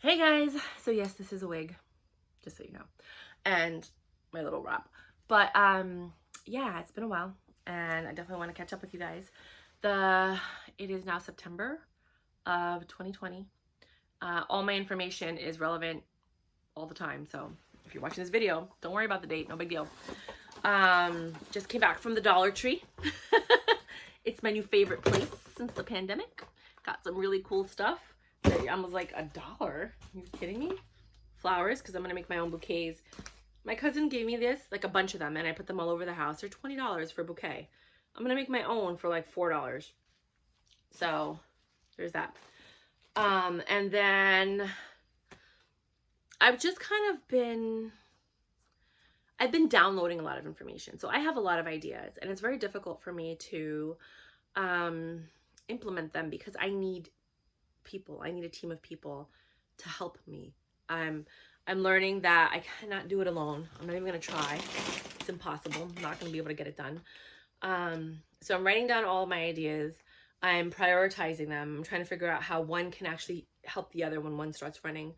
Hey guys, so yes, this is a wig, just so you know, and my little wrap. But yeah, it's been a while, and I definitely want to catch up with you guys. It is now September of 2020. All my information is relevant all the time, so if you're watching this video, don't worry about the date, no big deal. Just came back from the Dollar Tree. It's my new favorite place since the pandemic. Got some really cool stuff. I was like, $1? Are you kidding me? Flowers, because I'm going to make my own bouquets. My cousin gave me this, like a bunch of them, and I put them all over the house. They're $20 for a bouquet. I'm going to make my own for like $4. So there's that. And then I've just kind of I've been downloading a lot of information. So I have a lot of ideas, and it's very difficult for me to implement them because I need people. I need a team of people to help me. I'm learning that I cannot do it alone. I'm not even going to try. It's impossible. I'm not going to be able to get it done. So I'm writing down all of my ideas. I'm prioritizing them. I'm trying to figure out how one can actually help the other when one starts running.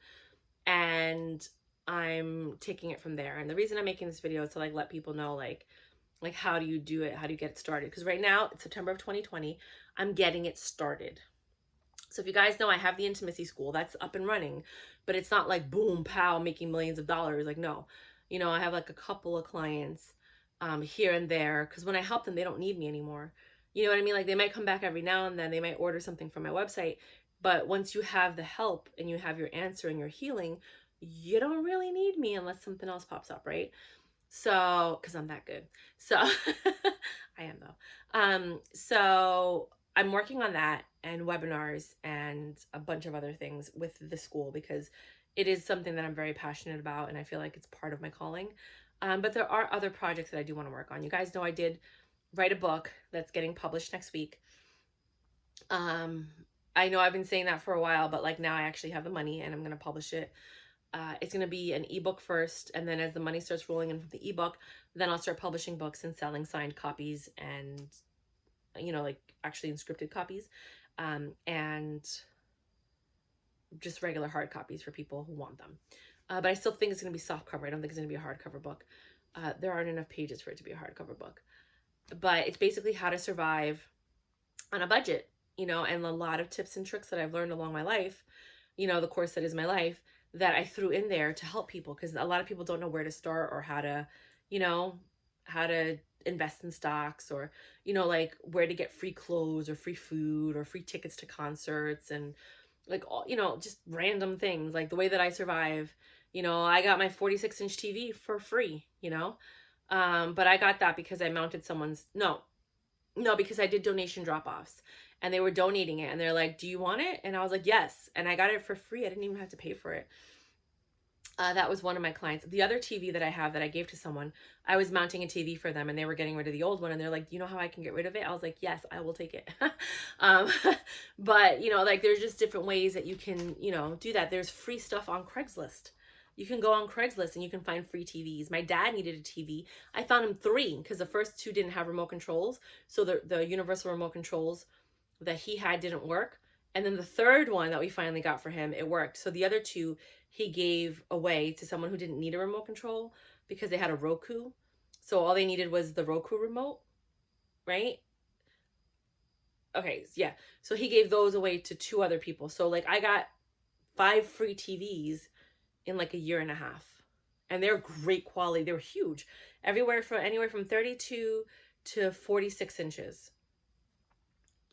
And I'm taking it from there. And the reason I'm making this video is to like let people know like how do you do it? How do you get it started? Because right now it's September of 2020. I'm getting it started. So if you guys know, I have the intimacy school that's up and running, but it's not like boom, pow, making millions of dollars. Like, no, you know, I have like a couple of clients here and there, because when I help them, they don't need me anymore. You know what I mean? Like they might come back every now and then, they might order something from my website, but once you have the help and you have your answer and your healing, you don't really need me unless something else pops up, right? So, because I'm that good. So I am though. So I'm working on that and webinars and a bunch of other things with the school because it is something that I'm very passionate about and I feel like it's part of my calling. But there are other projects that I do want to work on. You guys know I did write a book that's getting published next week. I know I've been saying that for a while, but like now I actually have the money and I'm going to publish it. It's going to be an ebook first, and then as the money starts rolling in from the ebook, then I'll start publishing books and selling signed copies and, you know, like actually inscripted copies, and just regular hard copies for people who want them. But I still think it's going to be soft cover. I don't think it's going to be a hardcover book. There aren't enough pages for it to be a hardcover book. But it's basically how to survive on a budget, you know, and a lot of tips and tricks that I've learned along my life, you know, the course that is my life, that I threw in there to help people, because a lot of people don't know where to start or how to, you know, how to invest in stocks, or, you know, like where to get free clothes or free food or free tickets to concerts, and like all, you know, just random things, like the way that I survive. You know, I got my 46-inch TV for free, you know, but I got that because I mounted someone's, no, because I did donation drop-offs and they were donating it and they're like, do you want it? And I was like, yes. And I got it for free. I didn't even have to pay for it. That was one of my clients. The other TV that I have that I gave to someone, I was mounting a TV for them and they were getting rid of the old one. And they're like, do you know how I can get rid of it? I was like, yes, I will take it. But, you know, like there's just different ways that you can, you know, do that. There's free stuff on Craigslist. You can go on Craigslist and you can find free TVs. My dad needed a TV. I found him 3 because the first 2 didn't have remote controls. So the universal remote controls that he had didn't work. And then the third one that we finally got for him, it worked. So the other 2 he gave away to someone who didn't need a remote control because they had a Roku. So all they needed was the Roku remote, right? Okay, yeah. So he gave those away to 2 other people. So like I got 5 free TVs in like a year and a half. And they're great quality. They were huge. Anywhere from 32 to 46 inches.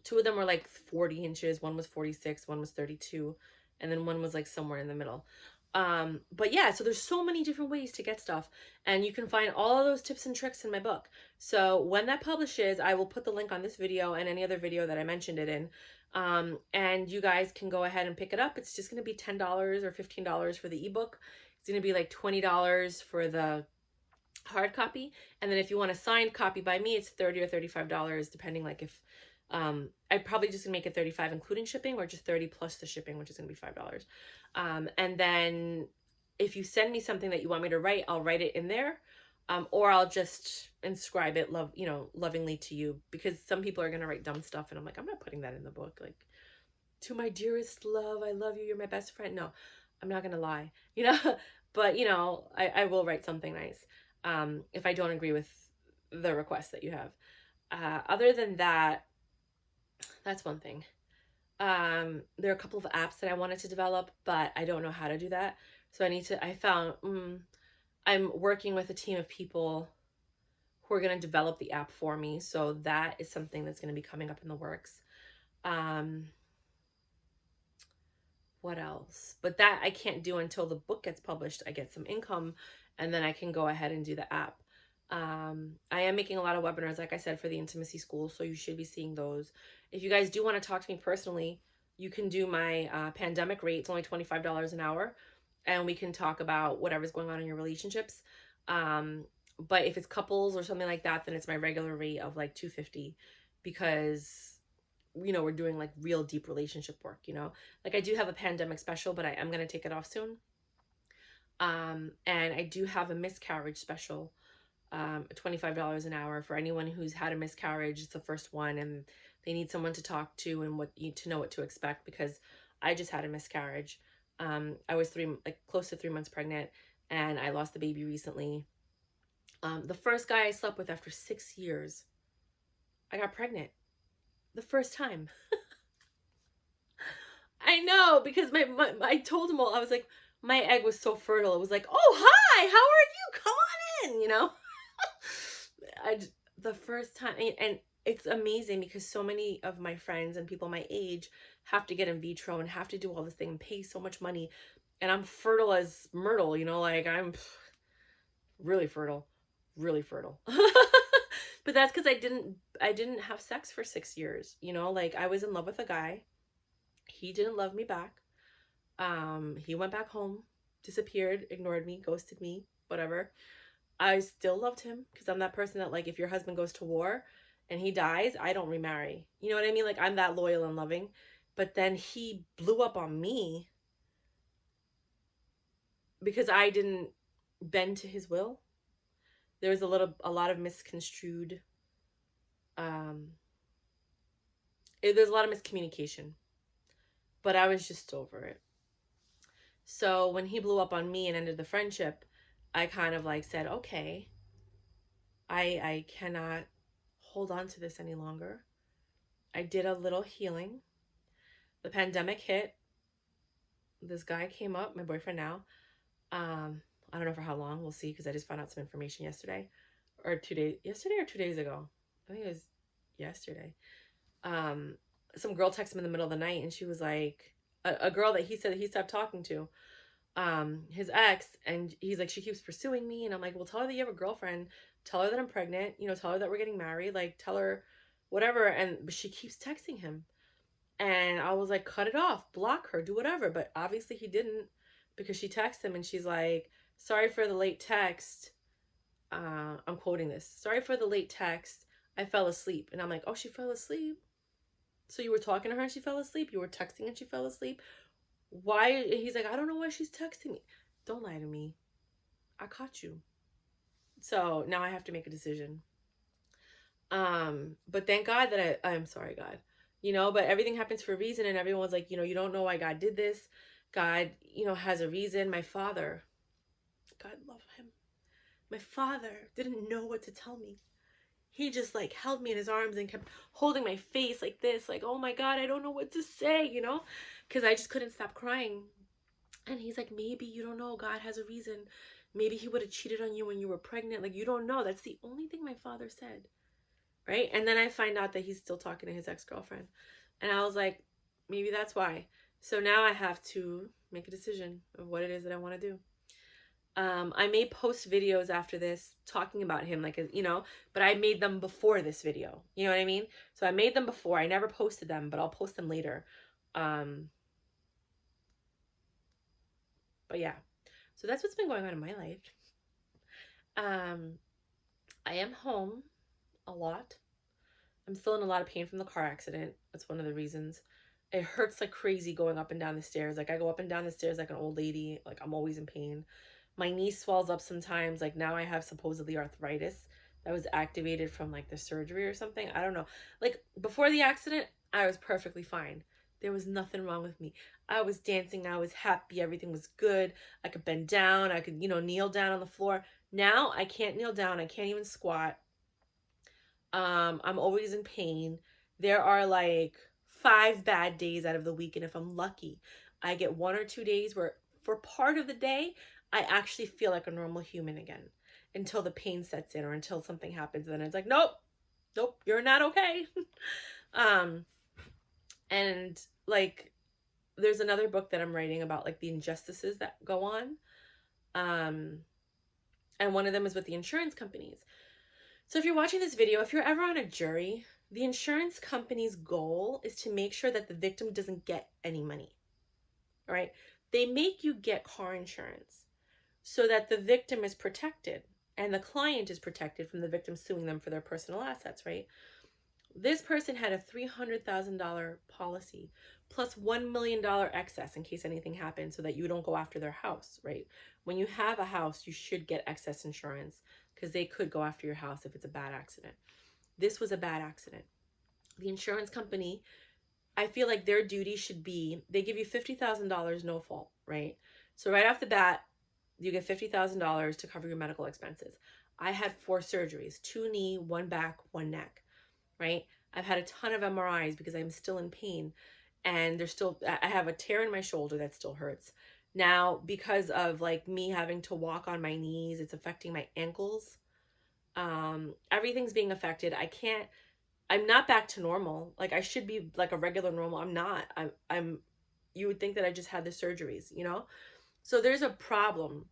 2 of them were like 40 inches. One was 46, one was 32. And then one was like somewhere in the middle. But yeah, so there's so many different ways to get stuff. And you can find all of those tips and tricks in my book. So when that publishes, I will put the link on this video and any other video that I mentioned it in. And you guys can go ahead and pick it up. It's just going to be $10 or $15 for the ebook. It's going to be like $20 for the hard copy. And then if you want a signed copy by me, it's $30 or $35, depending like if, I'd probably just gonna make it $35 including shipping, or just $30 plus the shipping, which is gonna be $5. And then if you send me something that you want me to write, I'll write it in there. Or I'll just inscribe it lovingly to you, because some people are gonna write dumb stuff and I'm like, I'm not putting that in the book. Like, to my dearest love, I love you, you're my best friend. No, I'm not going to lie, you know, but you know, I will write something nice. If I don't agree with the request that you have. Other than that, that's one thing. There are a couple of apps that I wanted to develop, but I don't know how to do that. So I found, I'm working with a team of people who are going to develop the app for me. So that is something that's going to be coming up in the works. Um, what else? But that I can't do until the book gets published. I get some income and then I can go ahead and do the app. I am making a lot of webinars, like I said, for the intimacy school. So you should be seeing those. If you guys do want to talk to me personally, you can do my pandemic rate. It's only $25 an hour. And we can talk about whatever's going on in your relationships. But if it's couples or something like that, then it's my regular rate of like $250, because you know, we're doing like real deep relationship work, you know, like I do have a pandemic special, but I'm going to take it off soon. And I do have a miscarriage special, $25 an hour for anyone who's had a miscarriage. It's the first one and they need someone to talk to and what you to know what to expect, because I just had a miscarriage. I was close to 3 months pregnant and I lost the baby recently. The first guy I slept with after 6 years, I got pregnant the first time. I know, because I told him all, I was like, my egg was so fertile. It was like, oh, hi, how are you? Come on in, you know? The first time, and it's amazing because so many of my friends and people my age have to get in vitro and have to do all this thing and pay so much money. And I'm fertile as Myrtle, you know, like I'm really fertile, really fertile. But that's because I didn't have sex for 6 years, you know, like I was in love with a guy. He didn't love me back. He went back home, disappeared, ignored me, ghosted me, whatever. I still loved him because I'm that person that, like, if your husband goes to war and he dies, I don't remarry. You know what I mean? Like, I'm that loyal and loving. But then he blew up on me because I didn't bend to his will. There was a lot of misconstrued, there's a lot of miscommunication, but I was just over it. So when he blew up on me and ended the friendship, I kind of like said, okay, I cannot hold on to this any longer. I did a little healing. The pandemic hit. This guy came up, my boyfriend now. I don't know for how long. We'll see, because I just found out some information yesterday or 2 days ago. I think it was yesterday. Some girl texted him in the middle of the night and she was like, a girl that he said that he stopped talking to, his ex, and he's like, she keeps pursuing me. And I'm like, well, tell her that you have a girlfriend, tell her that I'm pregnant, you know, tell her that we're getting married, like tell her whatever. But she keeps texting him. And I was like, cut it off, block her, do whatever. But obviously he didn't, because she texted him and she's like, sorry for the late text. I'm quoting this. Sorry for the late text. I fell asleep. And I'm like, oh, she fell asleep? So you were talking to her and she fell asleep? You were texting and she fell asleep? Why? He's like, I don't know why she's texting me. Don't lie to me. I caught you. So now I have to make a decision. But thank God that I'm sorry, God. You know, but everything happens for a reason, and everyone's like, you know, you don't know why God did this. God, you know, has a reason. My father, God love him. My father didn't know what to tell me. He just like held me in his arms and kept holding my face like this, like, oh my God, I don't know what to say, you know, because I just couldn't stop crying. And he's like, maybe you don't know, God has a reason. Maybe he would have cheated on you when you were pregnant. Like, you don't know. That's the only thing my father said. Right? And then I find out that he's still talking to his ex-girlfriend. And I was like, maybe that's why. So now I have to make a decision of what it is that I want to do. I may post videos after this talking about him, like, you know, but I made them before this video. You know what I mean? So I made them before. I never posted them, but I'll post them later. But yeah. So that's what's been going on in my life. I am home a lot. I'm still in a lot of pain from the car accident. That's one of the reasons. It hurts like crazy going up and down the stairs. Like, I go up and down the stairs like an old lady. Like, I'm always in pain. My knee swells up sometimes. Like, now I have supposedly arthritis that was activated from like the surgery or something. I don't know. Like, before the accident, I was perfectly fine. There was nothing wrong with me. I was dancing. I was happy. Everything was good. I could bend down. I could, kneel down on the floor. Now I can't kneel down. I can't even squat. I'm always in pain. There are like 5 bad days out of the week. And if I'm lucky, I get 1 or 2 days where for part of the day, I actually feel like a normal human again until the pain sets in or until something happens. And then it's like, nope, you're not okay. And like, there's another book that I'm writing about like the injustices that go on. And one of them is with the insurance companies. So if you're watching this video, if you're ever on a jury, the insurance company's goal is to make sure that the victim doesn't get any money. All right? They make you get car insurance so that the victim is protected and the client is protected from the victim suing them for their personal assets, right? This person had a $300,000 policy plus $1 million excess in case anything happens so that you don't go after their house, right? When you have a house, you should get excess insurance because they could go after your house if it's a bad accident. This was a bad accident. The insurance company, I feel like their duty should be, they give you $50,000 no fault, right? So right off the bat, you get $50,000 to cover your medical expenses. I had 4 surgeries, 2 knee, 1 back, 1 neck, right? I've had a ton of MRIs because I'm still in pain and I have a tear in my shoulder that still hurts. Now, because of like me having to walk on my knees, it's affecting my ankles. Everything's being affected. I'm not back to normal. Like I should be like a regular normal. I'm not. You would think that I just had the surgeries, So there's a problem.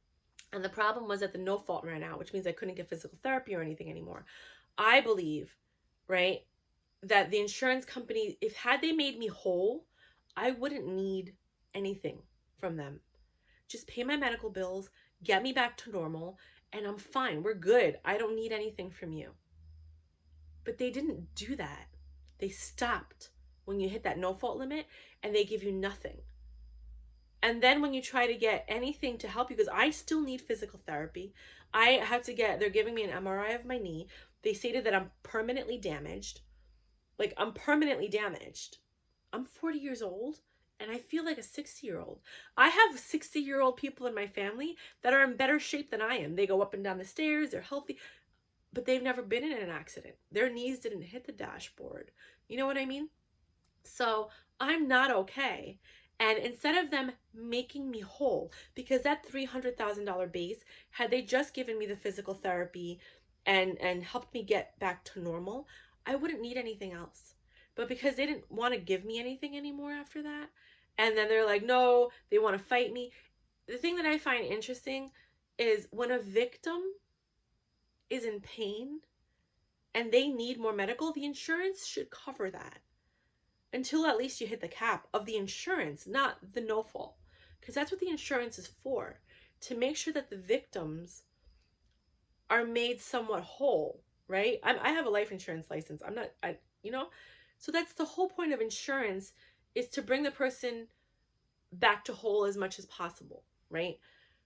And the problem was that the no fault ran out, which means I couldn't get physical therapy or anything anymore. I believe, right, that the insurance company, had they made me whole, I wouldn't need anything from them. Just pay my medical bills, get me back to normal, and I'm fine. We're good. I don't need anything from you. But they didn't do that. They stopped when you hit that no fault limit and they give you nothing. And then when you try to get anything to help you, because I still need physical therapy, they're giving me an MRI of my knee. They stated that I'm permanently damaged. Like I'm permanently damaged. I'm 40 years old and I feel like a 60-year-old. I have 60-year-old people in my family that are in better shape than I am. They go up and down the stairs, they're healthy, but they've never been in an accident. Their knees didn't hit the dashboard. You know what I mean? So I'm not okay. And instead of them making me whole, because that $300,000 base, had they just given me the physical therapy and helped me get back to normal, I wouldn't need anything else. But because they didn't want to give me anything anymore after that, and then they're like, no, they want to fight me. The thing that I find interesting is when a victim is in pain and they need more medical, the insurance should cover that until at least you hit the cap of the insurance, not the no fault. Because that's what the insurance is for, to make sure that the victims are made somewhat whole, right? I have a life insurance license. So that's the whole point of insurance, is to bring the person back to whole as much as possible, right?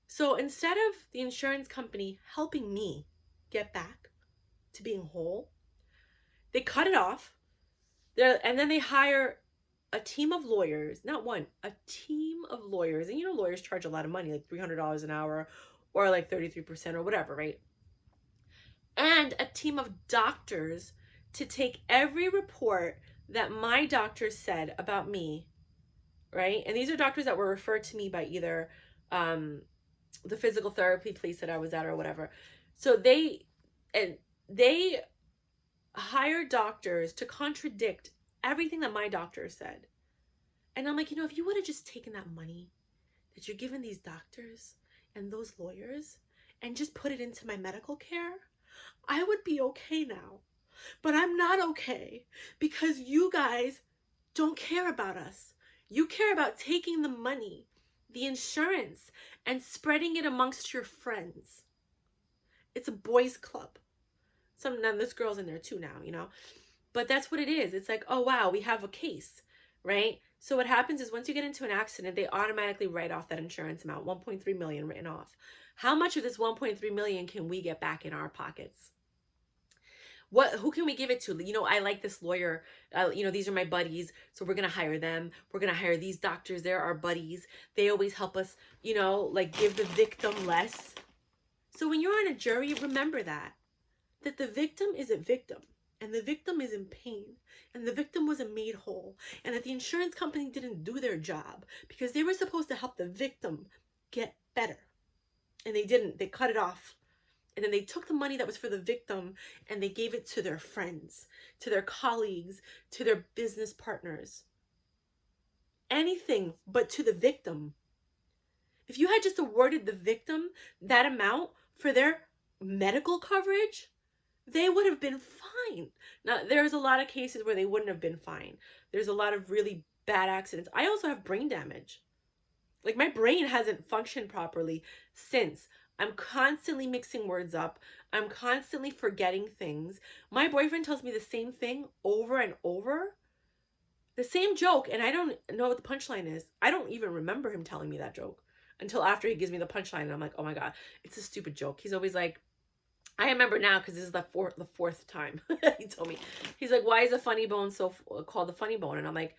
So instead of the insurance company helping me get back to being whole, they cut it off. And then they hire a team of lawyers, not one, a team of lawyers. And lawyers charge a lot of money, like $300 an hour or like 33% or whatever, right? And a team of doctors to take every report that my doctors said about me, right? And these are doctors that were referred to me by either the physical therapy place that I was at or whatever. So they hire doctors to contradict everything that my doctor said. And I'm like, if you would have just taken that money that you're giving these doctors and those lawyers and just put it into my medical care, I would be okay now. But I'm not okay because you guys don't care about us. You care about taking the money, the insurance, and spreading it amongst your friends. It's a boys' club. Now this girl's in there too now, But that's what it is. It's like, oh, wow, we have a case, right? So what happens is once you get into an accident, they automatically write off that insurance amount, $1.3 million written off. How much of this $1.3 million can we get back in our pockets? Who can we give it to? You know, I like this lawyer. You know, these are my buddies, so we're gonna hire them. We're gonna hire these doctors. They're our buddies. They always help us, you know, like give the victim less. So when you're on a jury, remember that the victim is a victim, and the victim is in pain, and the victim wasn't made whole, and that the insurance company didn't do their job because they were supposed to help the victim get better, and they didn't. They cut it off. And then they took the money that was for the victim and they gave it to their friends, to their colleagues, to their business partners. Anything but to the victim. If you had just awarded the victim that amount for their medical coverage, they would have been fine. Now, there's a lot of cases where they wouldn't have been fine. There's a lot of really bad accidents. I also have brain damage. Like, my brain hasn't functioned properly since. I'm constantly mixing words up. I'm constantly forgetting things. My boyfriend tells me the same thing over and over. The same joke, and I don't know what the punchline is. I don't even remember him telling me that joke until after he gives me the punchline, and I'm like, oh my God, it's a stupid joke. He's always like, I remember now because this is the fourth time he told me. He's like, why is a funny bone called the funny bone? And I'm like,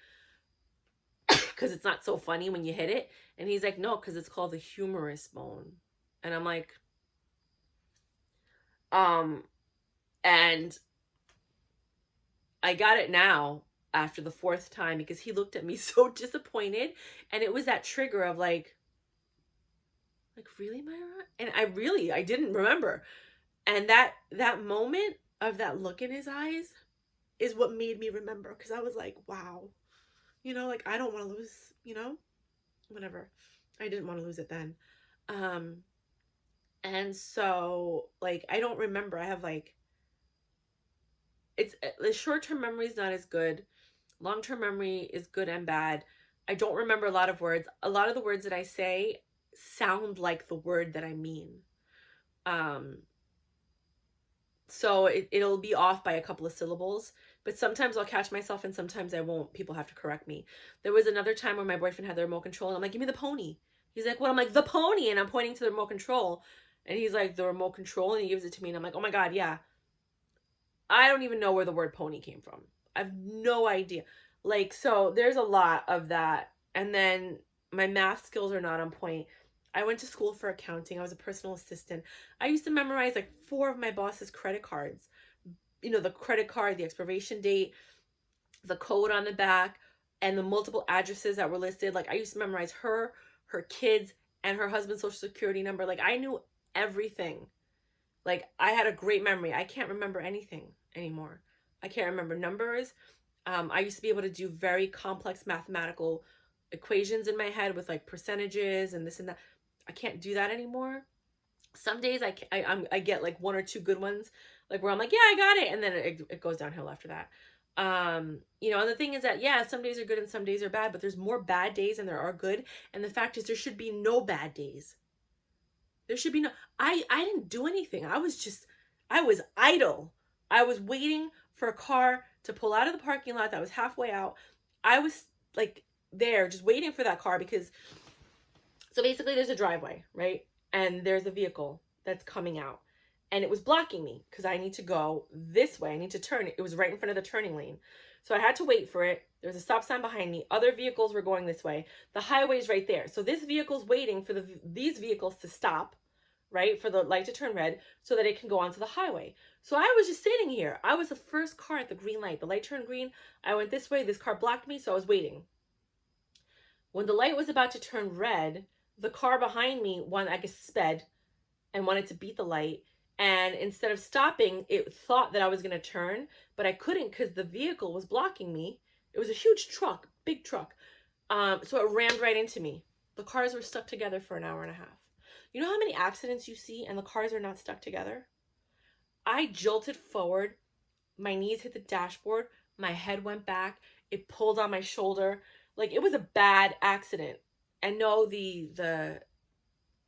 because it's not so funny when you hit it. And he's like, no, because it's called the humerus bone. And I'm like, and I got it now after the fourth time because he looked at me so disappointed. And it was that trigger of like, really, Myra? And I didn't remember. And that moment of that look in his eyes is what made me remember. Because I was like, wow, you know, like, I don't want to lose, you know, whatever. I didn't want to lose it then. And so, like, I don't remember. I have, like, the short-term memory is not as good. Long-term memory is good and bad. I don't remember a lot of words. A lot of the words that I say sound like the word that I mean. So it'll be off by a couple of syllables, but sometimes I'll catch myself and sometimes I won't. People have to correct me. There was another time where my boyfriend had the remote control and I'm like, give me the pony. He's like, what? I'm like, the pony. And I'm pointing to the remote control. And he's like, the remote control. And he gives it to me. And I'm like, oh my God, yeah. I don't even know where the word pony came from. I have no idea. Like, so there's a lot of that. And then my math skills are not on point. I went to school for accounting. I was a personal assistant. I used to memorize like 4 of my boss's credit cards. You know, the credit card, the expiration date, the code on the back, and the multiple addresses that were listed. Like, I used to memorize her kids, and her husband's social security number. Like, I knew everything. Like, I had a great memory. I can't remember anything anymore. I can't remember numbers. I used to be able to do very complex mathematical equations in my head with like percentages and this and that. I can't do that anymore. Some days I get like 1 or 2 good ones, like where I'm like, yeah, I got it. And then it goes downhill after that. You know, and the thing is that, yeah, some days are good and some days are bad, but there's more bad days than there are good. And the fact is there should be no bad days. There should be no, I didn't do anything. I was idle. I was waiting for a car to pull out of the parking lot that was halfway out. I was like there just waiting for that car because, so basically there's a driveway, right? And there's a vehicle that's coming out and it was blocking me because I need to go this way. I need to turn. It was right in front of the turning lane. So I had to wait for it. There was a stop sign behind me. Other vehicles were going this way. The highway's right there. So this vehicle's waiting for these vehicles to stop, right? For the light to turn red so that it can go onto the highway. So I was just sitting here. I was the first car at the green light. The light turned green. I went this way. This car blocked me. So I was waiting. When the light was about to turn red, the car behind me, sped and wanted to beat the light. And instead of stopping, it thought that I was going to turn, but I couldn't because the vehicle was blocking me. It was a huge truck, big truck. So it rammed right into me. The cars were stuck together for an hour and a half. You know how many accidents you see and the cars are not stuck together? I jolted forward. My knees hit the dashboard. My head went back. It pulled on my shoulder. Like, it was a bad accident. And no, the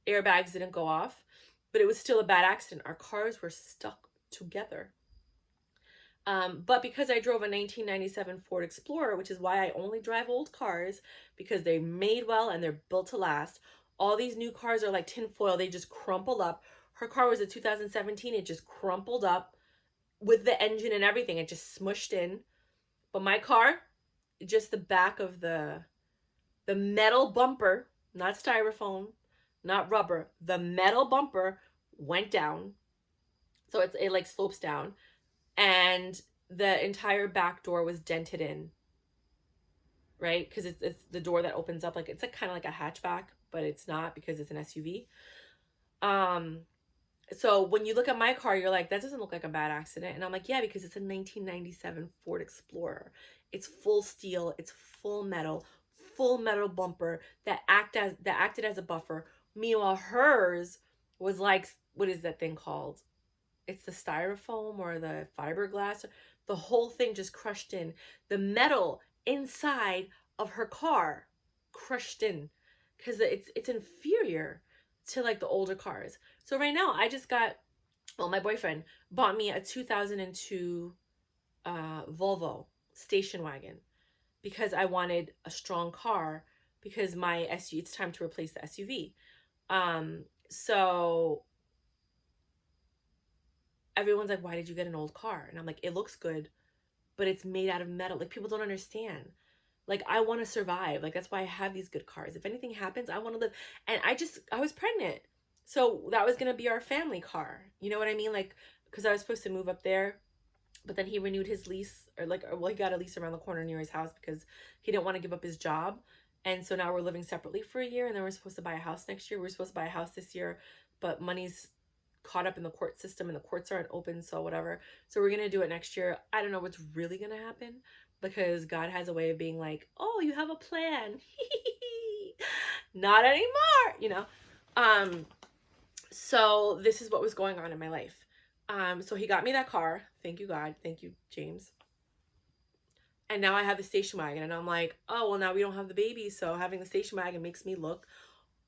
airbags didn't go off, but it was still a bad accident. Our cars were stuck together. But because I drove a 1997 Ford Explorer, which is why I only drive old cars, because they're made well and they're built to last. All these new cars are like tin foil. They just crumple up. Her car was a 2017. It just crumpled up. with the engine and everything. It just smushed in. But my car, just the back of the metal bumper, not styrofoam, not rubber, the metal bumper went down. So it like slopes down, and the entire back door was dented in, right? Because it's the door that opens up, like it's like kind of like a hatchback, but it's not because it's an SUV. So when you look at my car, you're like, that doesn't look like a bad accident. And I'm like, yeah, because it's a 1997 Ford Explorer. It's full steel, it's full metal bumper that acted as a buffer. Meanwhile, hers was like, what is that thing called? It's the styrofoam or the fiberglass. The whole thing just crushed in. The metal inside of her car crushed in because it's inferior to like the older cars. So right now I just got, well, my boyfriend bought me a 2002 Volvo station wagon because I wanted a strong car because my SUV, it's time to replace the SUV. So everyone's like, why did you get an old car? And I'm like, it looks good, but it's made out of metal. Like, people don't understand. Like, I want to survive. Like, that's why I have these good cars. If anything happens, I want to live. And I was pregnant. So that was going to be our family car. You know what I mean? Like, because I was supposed to move up there, but then he renewed his lease, well, he got a lease around the corner near his house because he didn't want to give up his job. And so now we're living separately for a year, and then we're supposed to buy a house next year. We're supposed to buy a house this year, but money's caught up in the court system and the courts aren't open, so whatever. So we're gonna do it next year. I don't know what's really gonna happen because God has a way of being like, oh, you have a plan. Not anymore, you know. So this is what was going on in my life. So he got me that car. Thank you, God. Thank you, James. And now I have the station wagon, and I'm like, oh, well, now we don't have the baby, so having the station wagon makes me look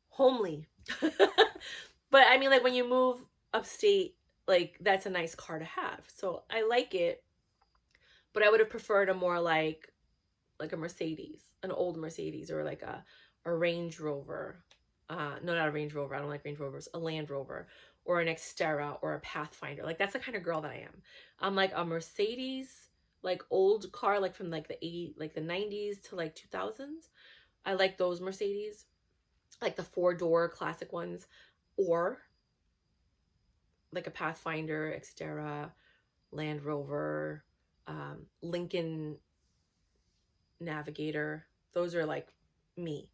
homely. But I mean, like, when you move upstate, like, that's a nice car to have. So I like it, but I would have preferred a more like a Mercedes, an old Mercedes, or like a Range Rover. No, not a Range Rover. I don't like Range Rovers. A Land Rover or an Xterra or a Pathfinder. Like, that's the kind of girl that I am. I'm like a Mercedes, like old car, like from like the 90s to like 2000s. I like those Mercedes, like the 4-door classic ones, or like a Pathfinder, Xterra, Land Rover, Lincoln Navigator. Those are like me.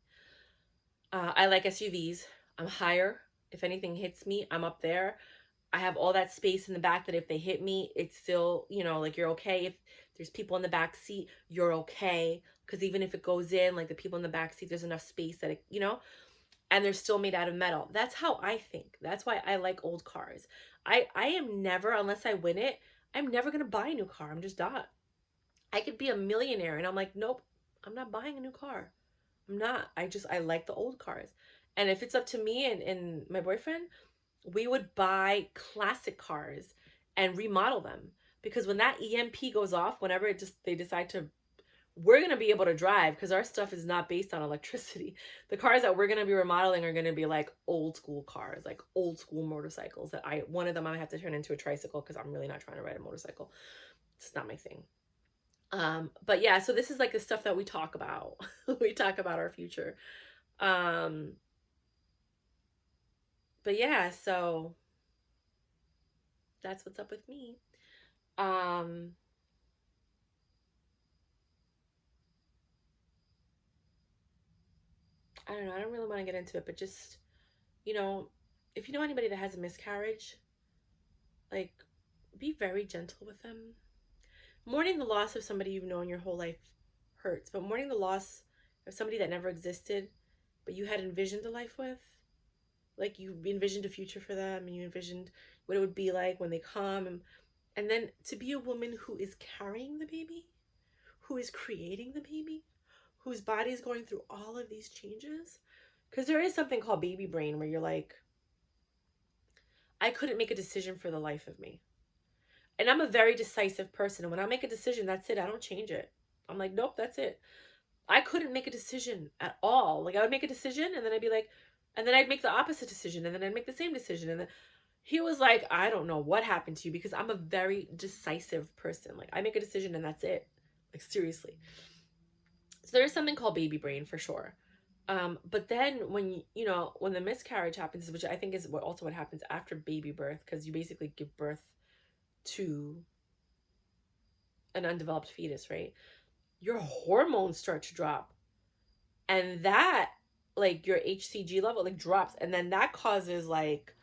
I like SUVs. I'm higher. If anything hits me, I'm up there. I have all that space in the back that if they hit me, it's still, you know, like, you're okay. If there's people in the back seat, you're okay. Because even if it goes in, like, the people in the back seat, there's enough space that it, you know, and they're still made out of metal. That's how I think. That's why I like old cars. I am never, unless I win it, I'm never going to buy a new car. I'm just not. I could be a millionaire and I'm like, nope, I'm not buying a new car. I'm not. I like the old cars. And if it's up to me and my boyfriend, we would buy classic cars and remodel them. Because when that EMP goes off, whenever they decide to, we're going to be able to drive because our stuff is not based on electricity. The cars that we're going to be remodeling are going to be like old school cars, like old school motorcycles that one of them I have to turn into a tricycle because I'm really not trying to ride a motorcycle. It's not my thing. But yeah, so this is like the stuff that we talk about. We talk about our future. But yeah, so that's what's up with me. I don't know. I don't really want to get into it, but just, you know, if you know anybody that has a miscarriage, like, be very gentle with them. Mourning the loss of somebody you've known your whole life hurts, but mourning the loss of somebody that never existed, but you had envisioned a life with, like, you envisioned a future for them, and you envisioned what it would be like when they come, and then to be a woman who is carrying the baby, who is creating the baby, whose body is going through all of these changes, because there is something called baby brain where you're like, I couldn't make a decision for the life of me. And I'm a very decisive person. And when I make a decision, that's it. I don't change it. I'm like, nope, that's it. I couldn't make a decision at all. Like, I would make a decision and then I'd be like, and then I'd make the opposite decision and then I'd make the same decision. And then, He was like, I don't know what happened to you, because I'm a very decisive person. Like, I make a decision and that's it. Like, seriously. So there's something called baby brain for sure. But then when when the miscarriage happens, which I think is also what happens after baby birth, because you basically give birth to an undeveloped fetus, right? Your hormones start to drop, and that, like, your HCG level like drops, and then that causes, like,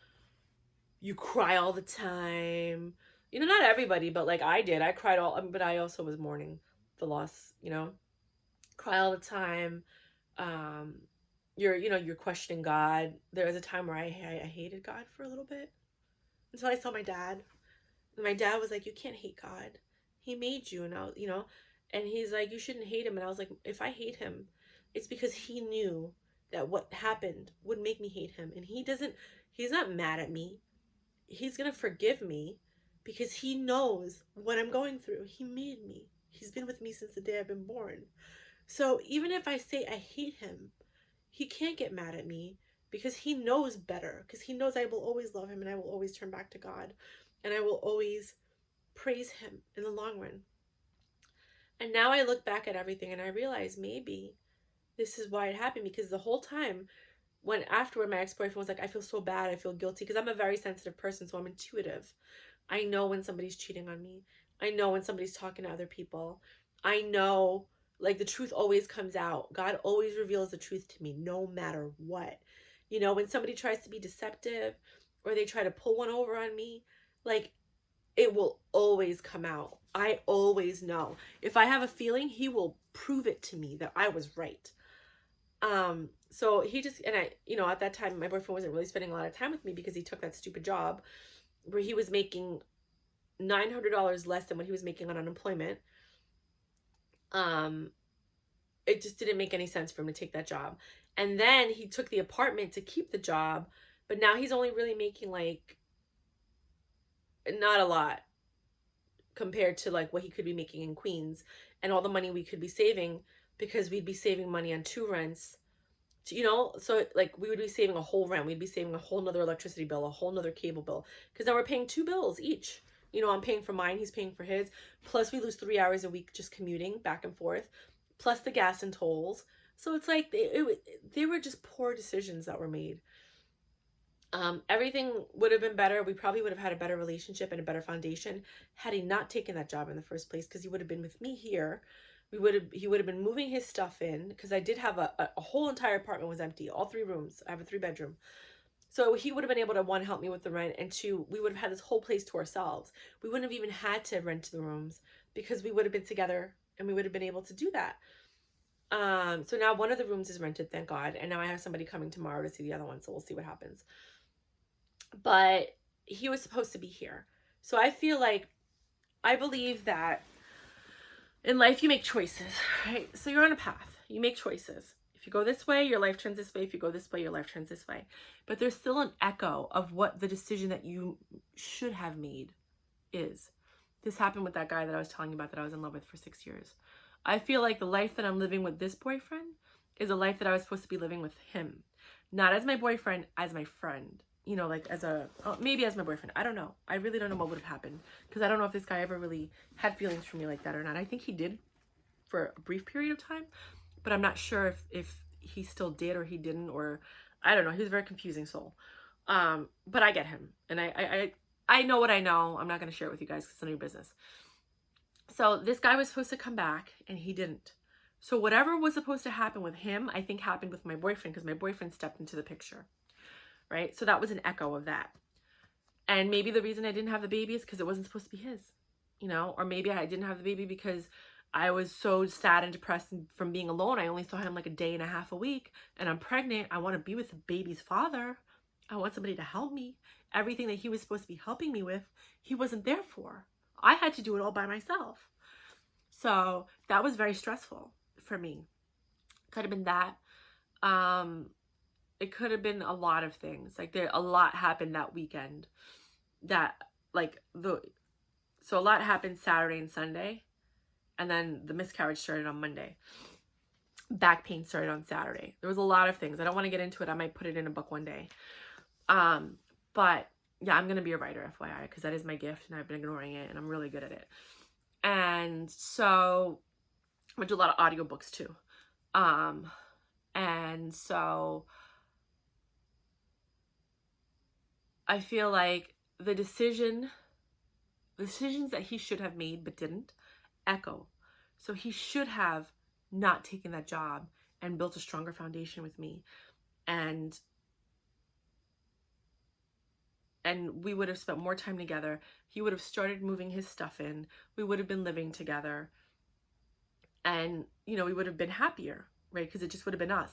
you cry all the time. Not everybody, but like I did. I cried but I also was mourning the loss. Cry all the time. Um, you're questioning God. There was a time where I hated God for a little bit, until I saw my dad. And my dad was like, "You can't hate God. He made you," and and he's like, "You shouldn't hate him." And I was like, "If I hate him, it's because he knew that what happened would make me hate him, and he's not mad at me. He's gonna forgive me because he knows what I'm going through. He made me. He's been with me since the day I've been born. So even if I say I hate him, he can't get mad at me, because he knows better, because he knows I will always love him, and I will always turn back to God, and I will always praise him in the long run." And now I look back at everything and I realize maybe this is why it happened, because the whole time, when afterward my ex-boyfriend was like, "I feel so bad, I feel guilty," because I'm a very sensitive person, so I'm intuitive. I know when somebody's cheating on me. I know when somebody's talking to other people. I know, like, the truth always comes out. God always reveals the truth to me, no matter what. When somebody tries to be deceptive, or they try to pull one over on me, like, it will always come out. I always know. If I have a feeling, he will prove it to me that I was right. So he just, and I, at that time, my boyfriend wasn't really spending a lot of time with me, because he took that stupid job where he was making $900 less than what he was making on unemployment. It just didn't make any sense for him to take that job. And then he took the apartment to keep the job, but now he's only really making, like, not a lot compared to, like, what he could be making in Queens, and all the money we could be saving, because we'd be saving money on 2 rents. So, like, we would be saving a whole rent. We'd be saving a whole nother electricity bill, a whole nother cable bill, because now we're paying 2 bills each. I'm paying for mine, he's paying for his. Plus we lose 3 hours a week just commuting back and forth, plus the gas and tolls. So it's like, they were just poor decisions that were made. Everything would have been better. We probably would have had a better relationship and a better foundation had he not taken that job in the first place, because he would have been with me here. He would have been moving his stuff in, because I did have a whole entire apartment was empty, all 3 rooms. I have a 3-bedroom. So he would have been able to, 1, help me with the rent, and 2, we would have had this whole place to ourselves. We wouldn't have even had to rent the rooms, because we would have been together and we would have been able to do that. So now one of the rooms is rented, thank God, and now I have somebody coming tomorrow to see the other one, so we'll see what happens. But he was supposed to be here. So I believe that in life you make choices, right? So you're on a path, you make choices. If you go this way, your life turns this way. If you go this way, your life turns this way. But there's still an echo of what the decision that you should have made is. This happened with that guy that I was telling you about, that I was in love with for 6 years. I feel like the life that I'm living with this boyfriend is a life that I was supposed to be living with him. Not as my boyfriend, as my friend. Like maybe as my boyfriend. I don't know. I really don't know what would have happened, because I don't know if this guy ever really had feelings for me like that or not. I think he did for a brief period of time, but I'm not sure if he still did or he didn't, or I don't know. He was a very confusing soul. But I get him, and I know what I know. I'm not going to share it with you guys because it's none of your business. So this guy was supposed to come back, and he didn't. So whatever was supposed to happen with him, I think happened with my boyfriend, because my boyfriend stepped into the picture. Right? So that was an echo of that. And maybe the reason I didn't have the baby is because it wasn't supposed to be his, or maybe I didn't have the baby because I was so sad and depressed from being alone. I only saw him like a day and a half a week, and I'm pregnant. I want to be with the baby's father. I want somebody to help me. Everything that he was supposed to be helping me with, he wasn't there for. I had to do it all by myself. So that was very stressful for me. Could have been that. It could have been a lot of things. Like, a lot happened that weekend. So a lot happened Saturday and Sunday, and then the miscarriage started on Monday. Back pain started on Saturday. There was a lot of things. I don't want to get into it. I might put it in a book one day. But yeah, I'm going to be a writer, FYI, because that is my gift and I've been ignoring it and I'm really good at it. And so I do a lot of audiobooks too. And so I feel like the decisions that he should have made but didn't echo. So he should have not taken that job and built a stronger foundation with me. And we would have spent more time together. He would have started moving his stuff in. We would have been living together. And, you know, we would have been happier, right? Because it just would have been us.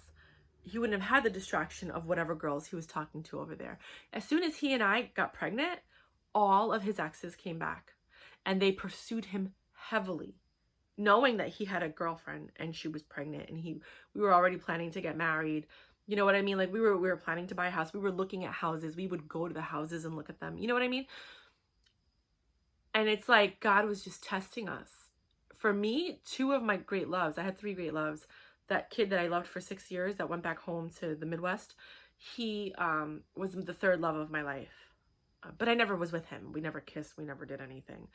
He wouldn't have had the distraction of whatever girls he was talking to over there. As soon as he and I got pregnant, all of his exes came back. And they pursued him heavily, knowing that he had a girlfriend and she was pregnant. And we were already planning to get married. You know what I mean? Like we were planning to buy a house. We were looking at houses. We would go to the houses and look at them. You know what I mean? And it's like God was just testing us. For me, two of my great loves, I had three great loves. That kid that I loved for 6 years that went back home to the Midwest, he was the third love of my life. But I never was with him. We never kissed. We never did anything.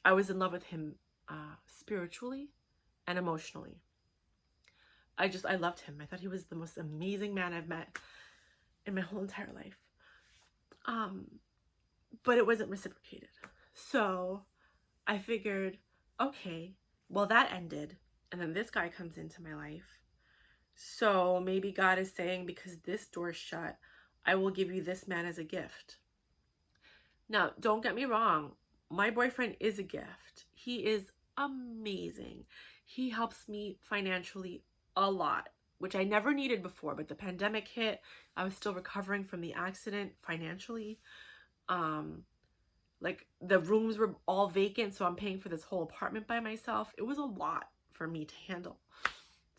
I was in love with him spiritually and emotionally. I loved him. I thought he was the most amazing man I've met in my whole entire life. But it wasn't reciprocated. So I figured, okay, well, that ended. And then this guy comes into my life. So maybe God is saying, because this door's shut, I will give you this man as a gift. Now, don't get me wrong. My boyfriend is a gift. He is amazing. He helps me financially a lot, which I never needed before, but the pandemic hit. I was still recovering from the accident financially. Like the rooms were all vacant, so I'm paying for this whole apartment by myself. It was a lot for me to handle.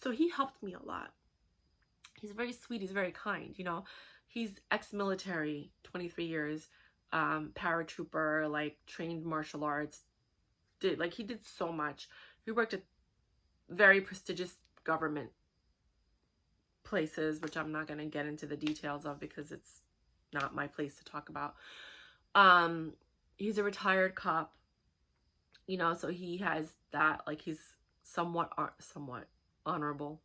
So he helped me a lot. He's very sweet. He's very kind. You know, he's ex-military, 23 years, paratrooper, like trained martial arts. He did so much. He worked at very prestigious government places, which I'm not going to get into the details of because it's not my place to talk about. He's a retired cop, you know, so he has that, like he's somewhat honorable.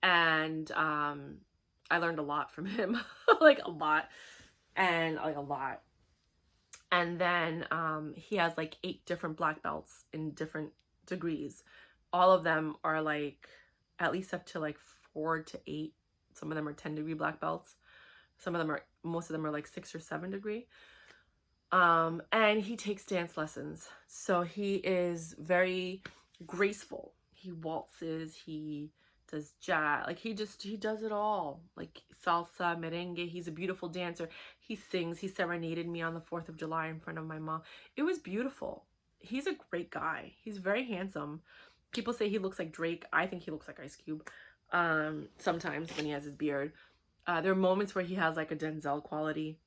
And I learned a lot from him, like a lot. And then he has like 8 different black belts in different degrees. All of them are like at least up to like 4 to 8. Some of them are 10-degree black belts. Most of them are like 6 or 7 degree. And he takes dance lessons. So he is very graceful. He waltzes, he does jazz, like he does it all, like salsa, merengue. He's a beautiful dancer. He sings. He serenaded me on the 4th of July in front of my mom. It was beautiful. He's a great guy. He's very handsome. People say he looks like Drake. I think he looks like Ice Cube sometimes when he has his beard. There are moments where he has like a Denzel quality,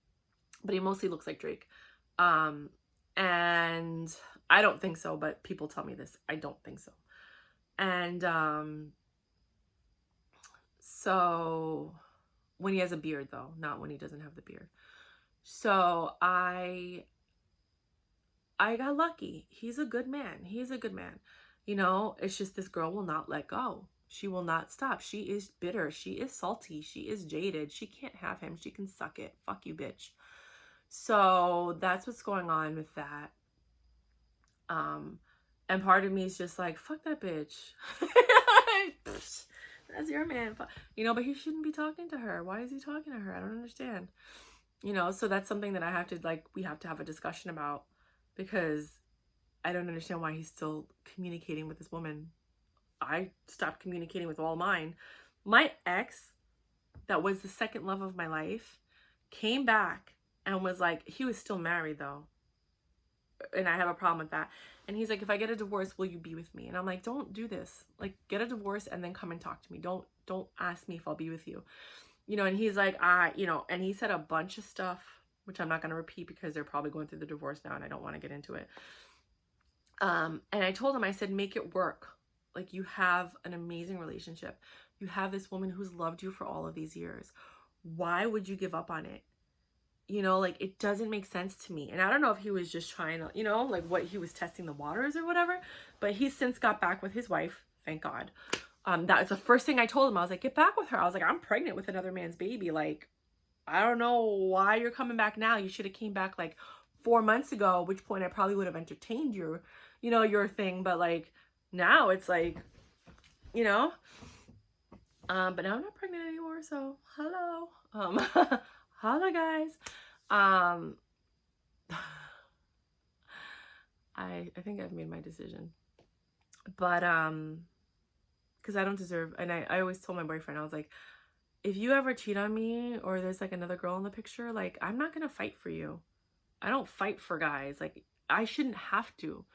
but he mostly looks like Drake. And I don't think so, but people tell me this. I don't think so. And so when he has a beard, though, not when he doesn't have the beard. So I got lucky. He's a good man. He's a good man. You know, it's just this girl will not let go. She will not stop. She is bitter. She is salty. She is jaded. She can't have him. She can suck it. Fuck you, bitch. So that's what's going on with that. And part of me is just like, fuck that bitch. That's your man. You know, but he shouldn't be talking to her. Why is he talking to her? I don't understand. You know, so that's something that I have to, like, we have to have a discussion about, because I don't understand why he's still communicating with this woman. I stopped communicating with all mine. My ex, that was the second love of my life, came back and was like, he was still married though. And I have a problem with that. And he's like, if I get a divorce, will you be with me? And I'm like, don't do this. Like, get a divorce and then come and talk to me. Don't ask me if I'll be with you. You know, and he's like, you know, and he said a bunch of stuff, which I'm not going to repeat because they're probably going through the divorce now and I don't want to get into it. And I told him, I said, make it work. Like, you have an amazing relationship. You have this woman who's loved you for all of these years. Why would you give up on it? You know, like, it doesn't make sense to me. And I don't know if he was just trying to, you know, like, what he was testing the waters or whatever. But he's since got back with his wife. Thank God. That was the first thing I told him. I was like, get back with her. I was like, I'm pregnant with another man's baby. Like, I don't know why you're coming back now. You should have came back like 4 months ago, at which point I probably would have entertained your, you know, your thing. But like, now it's like, you know, but now I'm not pregnant anymore. So hello. Hello guys. I think I've made my decision, but because I don't deserve, and I always told my boyfriend, I was like, if you ever cheat on me or there's like another girl in the picture, like, I'm not gonna fight for you. I don't fight for guys. Like, I shouldn't have to.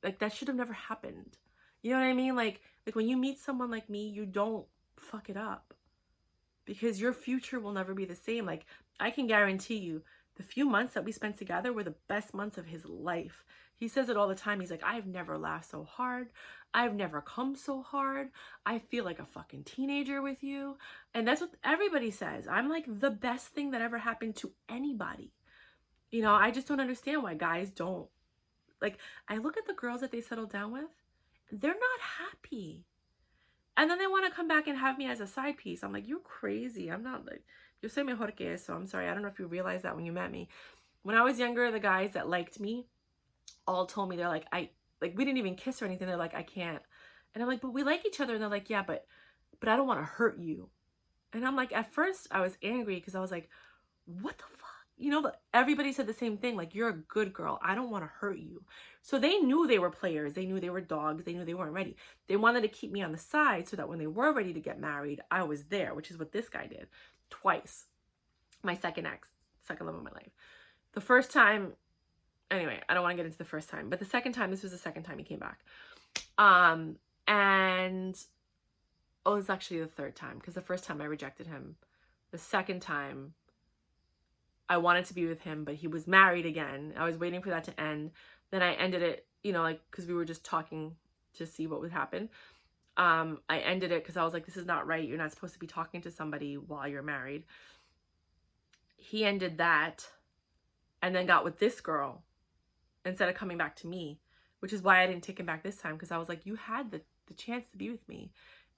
Like, that should have never happened. You know what I mean? Like when you meet someone like me, you don't fuck it up, because your future will never be the same. Like, I can guarantee you, the few months that we spent together were the best months of his life. He says it all the time. He's like, I've never laughed so hard. I've never come so hard. I feel like a fucking teenager with you. And that's what everybody says. I'm like the best thing that ever happened to anybody. You know, I just don't understand why guys don't. Like, I look at the girls that they settle down with, they're not happy. And then they want to come back and have me as a side piece. I'm like, you're crazy. I'm not like, yo soy mejor que eso. I'm sorry. I don't know if you realized that when you met me. When I was younger, the guys that liked me all told me, they're like, we didn't even kiss or anything. They're like, I can't. And I'm like, but we like each other. And they're like, yeah, but I don't want to hurt you. And I'm like, at first I was angry because I was like, what the fuck? You know, but everybody said the same thing. Like, you're a good girl. I don't want to hurt you. So they knew they were players. They knew they were dogs. They knew they weren't ready. They wanted to keep me on the side so that when they were ready to get married, I was there, which is what this guy did twice. My second ex, second love of my life. The first time, anyway, I don't want to get into the first time, but the second time, this was the second time he came back. And oh, it's actually the third time, because the first time I rejected him. The second time, I wanted to be with him, but he was married again. I was waiting for that to end. Then I ended it, you know, like, because we were just talking to see what would happen. I ended it because I was like, this is not right. You're not supposed to be talking to somebody while you're married. He ended that and then got with this girl instead of coming back to me, which is why I didn't take him back this time, because I was like, you had the chance to be with me.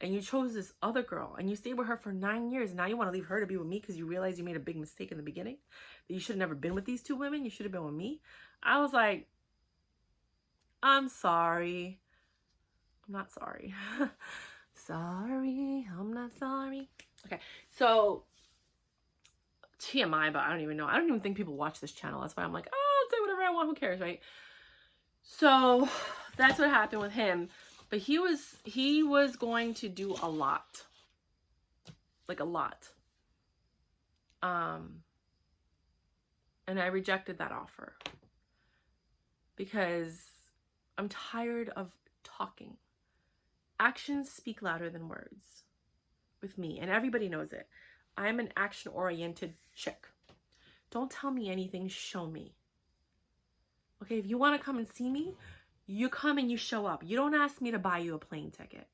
And you chose this other girl, and you stayed with her for 9 years. And now you want to leave her to be with me because you realize you made a big mistake in the beginning, that you should have never been with these two women. You should have been with me. I was like, I'm sorry. I'm not sorry. Sorry, I'm not sorry. Okay, so TMI, but I don't even know. I don't even think people watch this channel. That's why I'm like, oh, I'll say whatever I want. Who cares, right? So that's what happened with him. But he was going to do a lot. Like a lot. And I rejected that offer. Because I'm tired of talking. Actions speak louder than words. With me. And everybody knows it. I'm an action-oriented chick. Don't tell me anything, show me. Okay, if you want to come and see me, you come and you show up. You don't ask me to buy you a plane ticket.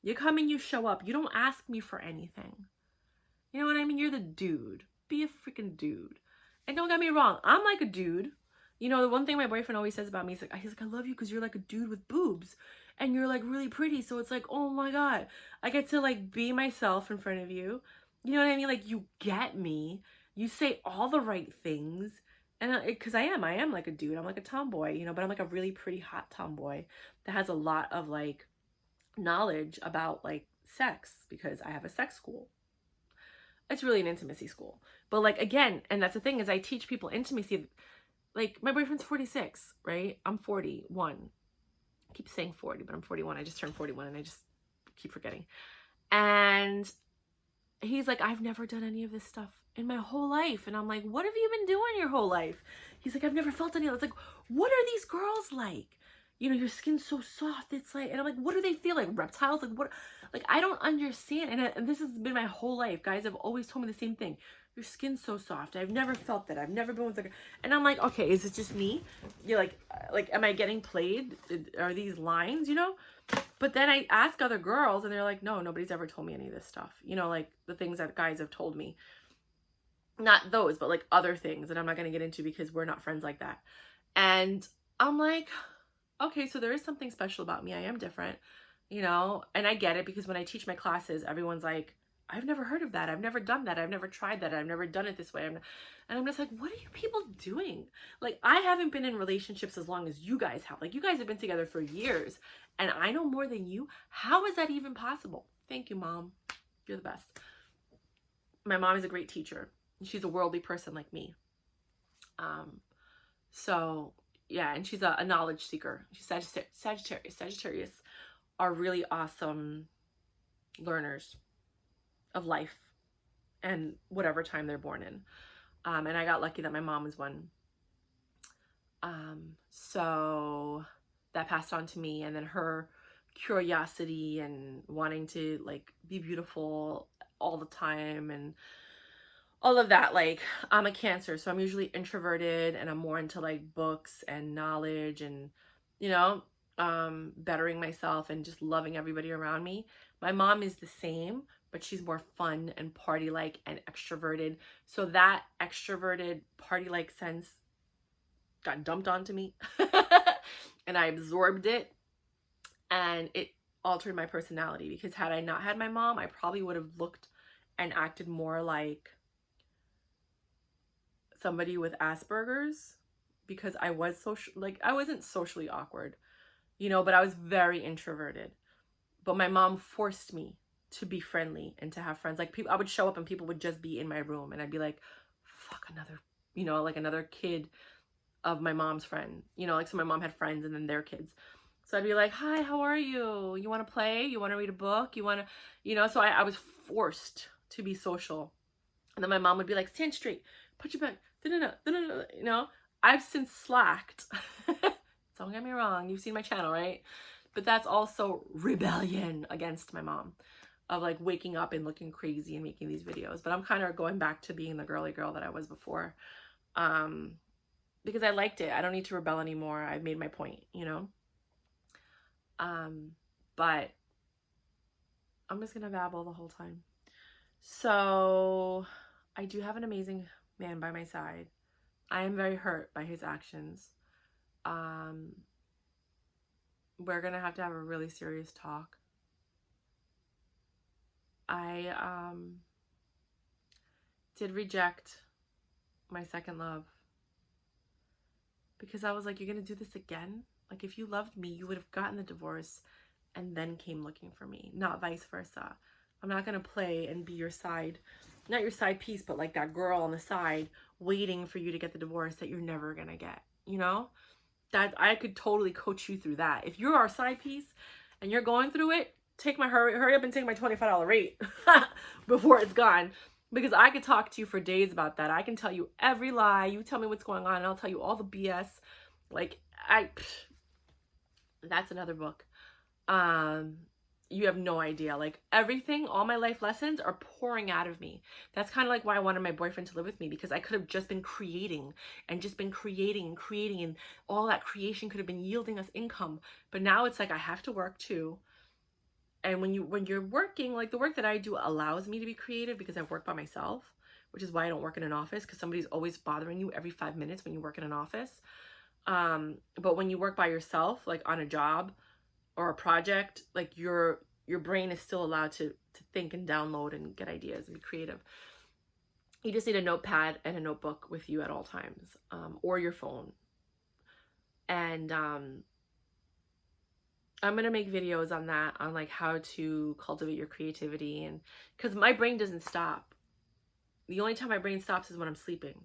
You come and you show up. You don't ask me for anything. You know what I mean? You're the dude. Be a freaking dude. And don't get me wrong, I'm like a dude. You know, the one thing my boyfriend always says about me is like, he's like, I love you because you're like a dude with boobs. And you're like really pretty. So it's like, oh my God. I get to like be myself in front of you. You know what I mean? Like, you get me. You say all the right things. And because I am like a dude. I'm like a tomboy, you know, but I'm like a really pretty hot tomboy that has a lot of like knowledge about like sex, because I have a sex school. It's really an intimacy school. But like, again, and that's the thing, is I teach people intimacy. Like, my boyfriend's 46, right? I'm 41. I keep saying 40, but I'm 41. I just turned 41 and I just keep forgetting. And he's like, I've never done any of this stuff in my whole life. And I'm like, what have you been doing your whole life? He's like, I've never felt any of it. It's like, what are these girls like? You know, your skin's so soft. It's like, and I'm like, what do they feel like? Reptiles? Like, what? Like, I don't understand. And this has been my whole life. Guys have always told me the same thing. Your skin's so soft. I've never felt that. I've never been with a girl. And I'm like, okay, is it just me? You're like, am I getting played? Are these lines, you know? But then I ask other girls and they're like, no, nobody's ever told me any of this stuff. You know, like the things that guys have told me. not those, but like other things that I'm not going to get into because we're not friends like that. And I'm like, okay, so there is something special about me. I am different, you know, and I get it because when I teach my classes, everyone's like, I've never heard of that. I've never done that. I've never tried that. I've never done it this way. And I'm just like, what are you people doing? Like, I haven't been in relationships as long as you guys have. Like, you guys have been together for years and I know more than you. How is that even possible? Thank you, Mom. You're the best. My mom is a great teacher. She's a worldly person like me. So yeah, and she's a knowledge seeker. She's Sagittarius. Sagittarius are really awesome learners of life and whatever time they're born in. And I got lucky that my mom was one. So that passed on to me, and then her curiosity and wanting to like be beautiful all the time and all of that. Like, I'm a Cancer, so I'm usually introverted and I'm more into like books and knowledge and, you know, bettering myself and just loving everybody around me. My mom is the same, but she's more fun and party like and extroverted. So that extroverted party like sense got dumped onto me and I absorbed it, and it altered my personality, because had I not had my mom, I probably would have looked and acted more like somebody with Asperger's, because I was social, like I wasn't socially awkward, you know, but I was very introverted. But my mom forced me to be friendly and to have friends. Like, people, I would show up and people would just be in my room and I'd be like, fuck, another, you know, like another kid of my mom's friend, you know, like, so my mom had friends and then their kids. So I'd be like, hi, how are you? You want to play? You want to read a book? You want to, you know, so I was forced to be social. And then my mom would be like, stand straight, put your back, you know. I've since slacked. Don't get me wrong, you've seen my channel, right? But that's also rebellion against my mom, of like waking up and looking crazy and making these videos. But I'm kind of going back to being the girly girl that I was before, because I liked it. I don't need to rebel anymore. I've made my point, you know. But I'm just gonna babble the whole time. So I do have an amazing man by my side. I am very hurt by his actions. We're gonna have to have a really serious talk. I did reject my second love because I was like, you're gonna do this again? Like, if you loved me, you would have gotten the divorce and then came looking for me, not vice versa. I'm not gonna play and be your side, not your side piece, but like that girl on the side waiting for you to get the divorce that you're never gonna get, you know? That I could totally coach you through that. If you're our side piece and you're going through it, take my hurry up and take my $25 rate before it's gone, because I could talk to you for days about that. I can tell you every lie. You tell me what's going on and I'll tell you all the BS. Like, that's another book. You have no idea. Like, everything, all my life lessons are pouring out of me. That's kind of like why I wanted my boyfriend to live with me, because I could have just been creating and creating, and all that creation could have been yielding us income. But now it's like I have to work too. And when you're working, like the work that I do allows me to be creative because I work by myself, which is why I don't work in an office, because somebody's always bothering you every 5 minutes when you work in an office. But when you work by yourself, like on a job or a project, like your brain is still allowed to think and download and get ideas and be creative. You just need a notepad and a notebook with you at all times, or your phone. And I'm gonna make videos on that, on like how to cultivate your creativity, and because my brain doesn't stop. The only time my brain stops is when I'm sleeping.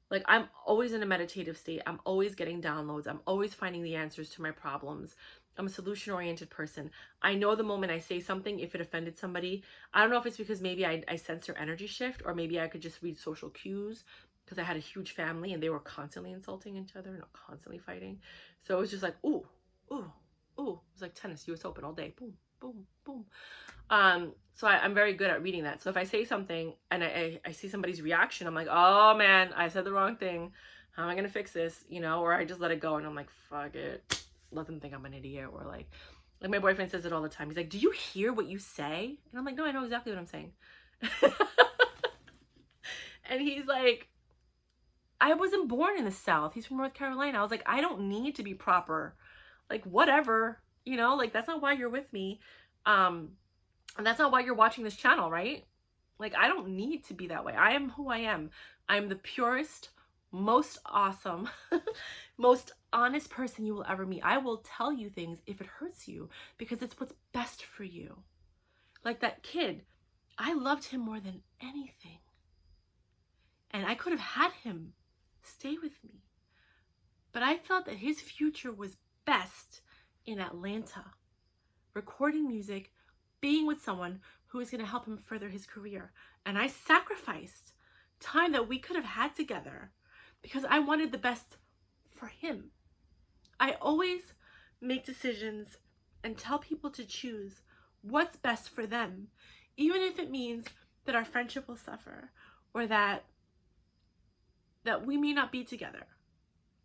Like, I'm always in a meditative state. I'm always getting downloads. I'm always finding the answers to my problems. I'm a solution-oriented person. I know the moment I say something, if it offended somebody, I don't know if it's because maybe I sense their energy shift, or maybe I could just read social cues, because I had a huge family and they were constantly insulting each other and constantly fighting. So it was just like, ooh, ooh, ooh. It was like tennis, US Open all day. Boom, boom, boom. So I'm very good at reading that. So if I say something and I see somebody's reaction, I'm like, oh man, I said the wrong thing. How am I gonna fix this? You know, or I just let it go and I'm like, fuck it. Let them think I'm an idiot. Or like my boyfriend says it all the time. He's like, do you hear what you say? And I'm like, no, I know exactly what I'm saying. And he's like, I wasn't born in the South. He's from North Carolina. I was like, I don't need to be proper. Like, whatever, you know, like, that's not why you're with me. And that's not why you're watching this channel, right? Like, I don't need to be that way. I am who I am. I'm the purest, most awesome, most honest person you will ever meet. I will tell you things if it hurts you because it's what's best for you. Like that kid, I loved him more than anything. And I could have had him stay with me. But I felt that his future was best in Atlanta, recording music, being with someone who was going to help him further his career. And I sacrificed time that we could have had together because I wanted the best for him. I always make decisions and tell people to choose what's best for them, even if it means that our friendship will suffer or that we may not be together.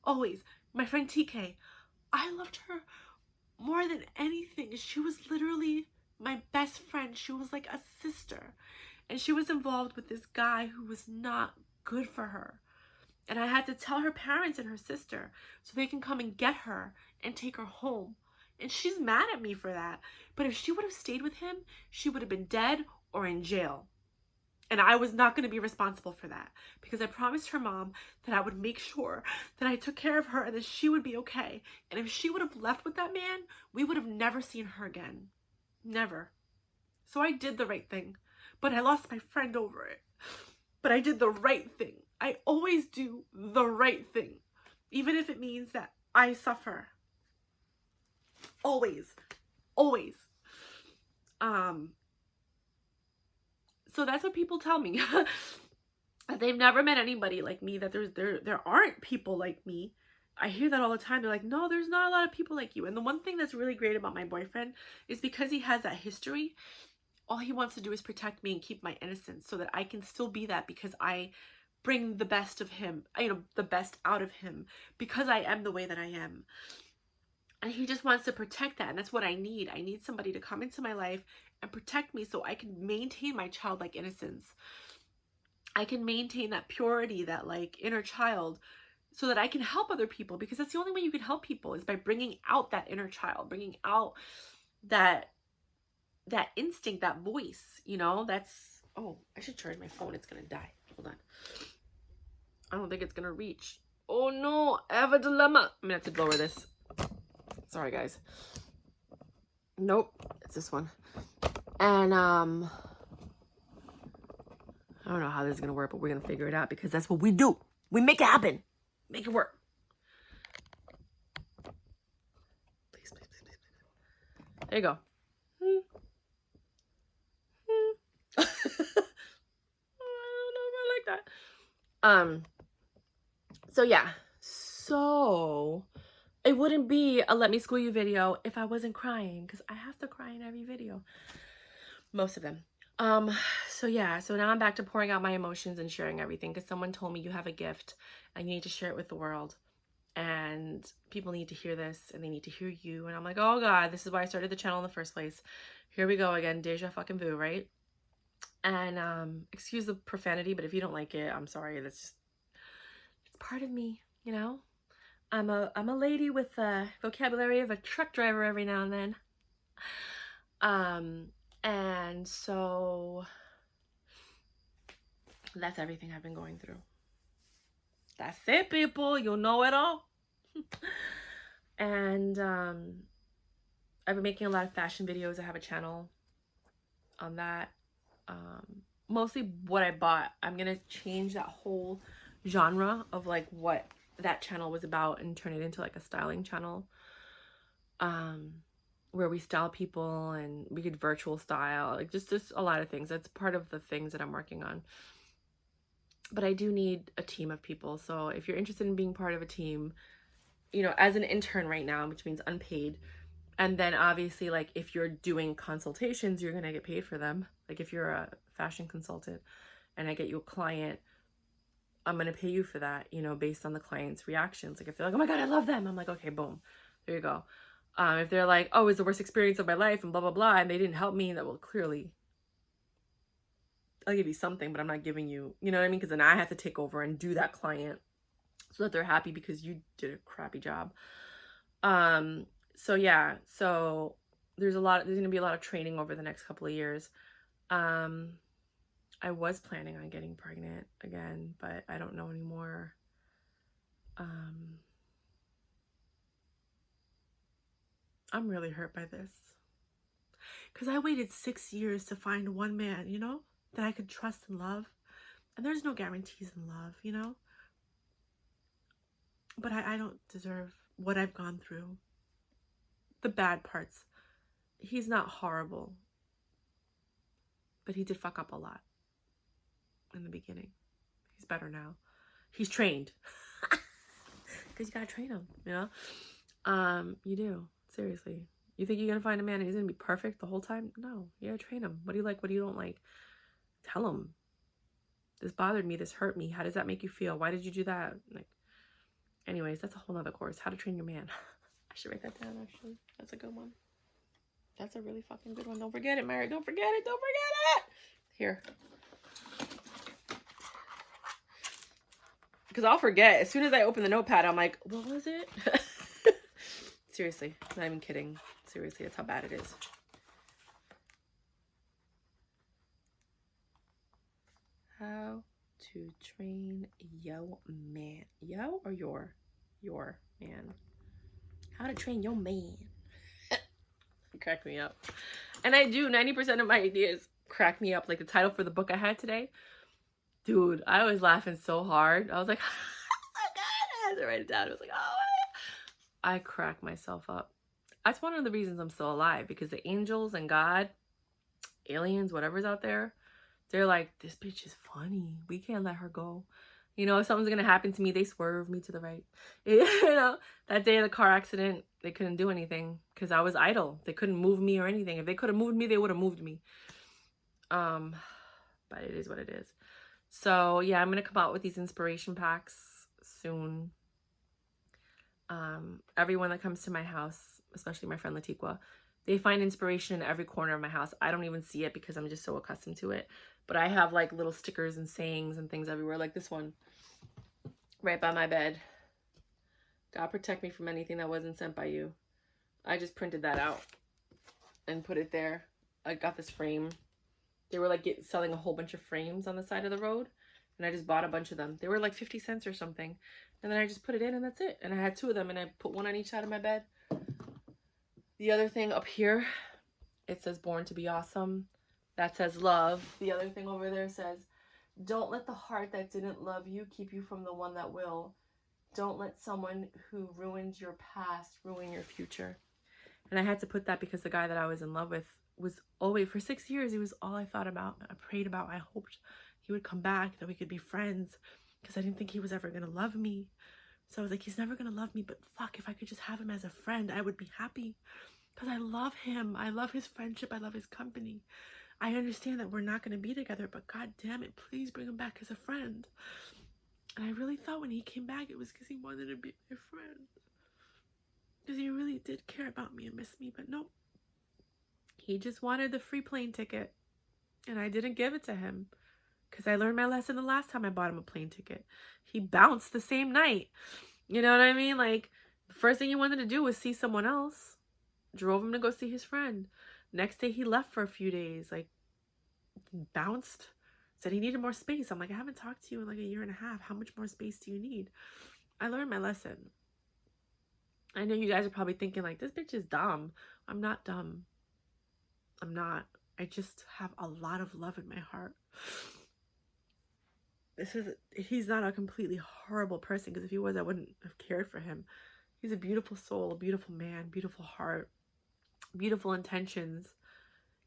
Always. My friend TK, I loved her more than anything. She was literally my best friend. She was like a sister. And she was involved with this guy who was not good for her. And I had to tell her parents and her sister so they can come and get her and take her home. And she's mad at me for that. But if she would have stayed with him, she would have been dead or in jail. And I was not going to be responsible for that because I promised her mom that I would make sure that I took care of her and that she would be okay. And if she would have left with that man, we would have never seen her again. Never. So I did the right thing, but I lost my friend over it. But I did the right thing. I always do the right thing, even if it means that I suffer. Always. Always. So that's what people tell me. That they've never met anybody like me, that there aren't people like me. I hear that all the time. They're like, no, there's not a lot of people like you. And the one thing that's really great about my boyfriend is because he has that history, all he wants to do is protect me and keep my innocence so that I can still be that because I bring the best of him, the best out of him because I am the way that I am. And he just wants to protect that. And that's what I need. I need somebody to come into my life and protect me so I can maintain my childlike innocence. I can maintain that purity, that like inner child, so that I can help other people, because that's the only way you can help people is by bringing out that inner child, bringing out that instinct, that voice, that's, oh, I should charge my phone. It's going to die. Hold on. I don't think it's going to reach. Oh no, I have a dilemma. I'm going to have to lower this. Sorry, guys. Nope, it's this one. And I don't know how this is gonna work, but we're gonna figure it out because that's what we do. We make it happen. Make it work. Please, please, please, please, please. There you go. I don't know if I like that. So yeah. So it wouldn't be a let me school you video if I wasn't crying, because I have to cry in every video. Most of them. So yeah, so now I'm back to pouring out my emotions and sharing everything because someone told me you have a gift and you need to share it with the world. And people need to hear this and they need to hear you. And I'm like, oh God, this is why I started the channel in the first place. Here we go again, deja fucking vu, right? And excuse the profanity, but if you don't like it, I'm sorry. That's just, it's part of me, I'm a lady with a vocabulary of a truck driver every now and then. And so that's everything I've been going through. That's it, people. You know it all. And I've been making a lot of fashion videos. I have a channel on that. Mostly what I bought. I'm gonna change that whole genre of like what that channel was about and turn it into like a styling channel, where we style people and we could virtual style, like just a lot of things. That's part of the things that I'm working on. But I do need a team of people. So if you're interested in being part of a team, as an intern right now, which means unpaid, and then obviously like if you're doing consultations, you're gonna get paid for them. Like if you're a fashion consultant and I get you a client, I'm going to pay you for that, based on the client's reactions. Like if they're like, oh my God, I love them. I'm like, okay, boom, there you go. If they're like, oh, it's the worst experience of my life and blah, blah, blah, and they didn't help me, that will clearly I'll give you something, but I'm not giving you, you know what I mean? Because then I have to take over and do that client so that they're happy because you did a crappy job. So yeah, so there's going to be a lot of training over the next couple of years. I was planning on getting pregnant again, but I don't know anymore. I'm really hurt by this. Because I waited 6 years to find one man, you know, that I could trust and love. And there's no guarantees in love, you know. But I don't deserve what I've gone through. The bad parts. He's not horrible. But he did fuck up a lot in the beginning. He's better now. He's trained. Because you gotta train him, you know? You do. Seriously. You think you're gonna find a man and he's gonna be perfect the whole time? No. You gotta train him. What do you like? What do you don't like? Tell him. This bothered me. This hurt me. How does that make you feel? Why did you do that? Like, anyways, that's a whole nother course. How to train your man. I should write that down, actually. That's a good one. That's a really fucking good one. Don't forget it, Mary. Don't forget it. Don't forget it. Here. Because I'll forget. As soon as I open the notepad, I'm like, what was it? Seriously. Not even kidding. Seriously, that's how bad it is. How to train yo man. Yo or your man? How to train your man. Crack me up. And I do. 90% of my ideas crack me up. Like the title for the book I had today. Dude, I was laughing so hard. I was like, oh God. I had to write it down. I was like, oh, I crack myself up. That's one of the reasons I'm still alive. Because the angels and God, aliens, whatever's out there, they're like, this bitch is funny. We can't let her go. You know, if something's going to happen to me, they swerve me to the right. You know, that day of the car accident, they couldn't do anything because I was idle. They couldn't move me or anything. If they could have moved me, they would have moved me. But it is what it is. So, yeah, I'm going to come out with these inspiration packs soon. Everyone that comes to my house, especially my friend Latiqua, they find inspiration in every corner of my house. I don't even see it because I'm just so accustomed to it. But I have like little stickers and sayings and things everywhere, like this one right by my bed. God protect me from anything that wasn't sent by you. I just printed that out and put it there. I got this frame. They were like selling a whole bunch of frames on the side of the road. And I just bought a bunch of them. They were like 50 cents or something. And then I just put it in and that's it. And I had 2 of them and I put one on each side of my bed. The other thing up here, it says born to be awesome. That says love. The other thing over there says, don't let the heart that didn't love you keep you from the one that will. Don't let someone who ruined your past ruin your future. And I had to put that because the guy that I was in love with was always, for 6 years, he was all I thought about. I prayed about. I hoped he would come back, that we could be friends, because I didn't think he was ever going to love me. So I was like, he's never going to love me, but fuck, if I could just have him as a friend, I would be happy. Because I love him. I love his friendship. I love his company. I understand that we're not going to be together, but God damn it, please bring him back as a friend. And I really thought when he came back, it was because he wanted to be my friend. Because he really did care about me and miss me, but no. He just wanted the free plane ticket. And I didn't give it to him. Because I learned my lesson the last time I bought him a plane ticket. He bounced the same night. You know what I mean? Like, the first thing he wanted to do was see someone else. Drove him to go see his friend. Next day, he left for a few days. Like, bounced. Said he needed more space. I'm like, I haven't talked to you in like a year and a half. How much more space do you need? I learned my lesson. I know you guys are probably thinking like, this bitch is dumb. I'm not dumb. I'm not. I just have a lot of love in my heart. He's not a completely horrible person, because if he was, I wouldn't have cared for him. He's a beautiful soul, a beautiful man, beautiful heart, beautiful intentions.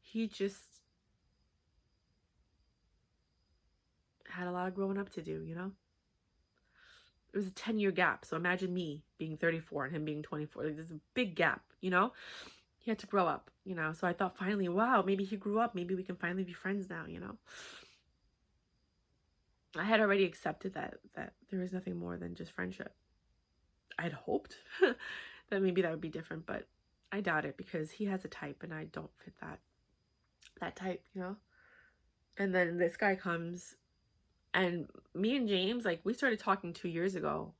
He just had a lot of growing up to do, you know? It was a 10-year gap. So imagine me being 34 and him being 24. Like, there's a big gap, you know? He had to grow up, you know? So I thought finally, wow, maybe he grew up. Maybe we can finally be friends now, you know? I had already accepted that there was nothing more than just friendship. I'd hoped that maybe that would be different, but I doubt it, because he has a type and I don't fit that type, you know? And then this guy comes, and me and James, like, we started talking 2 years ago,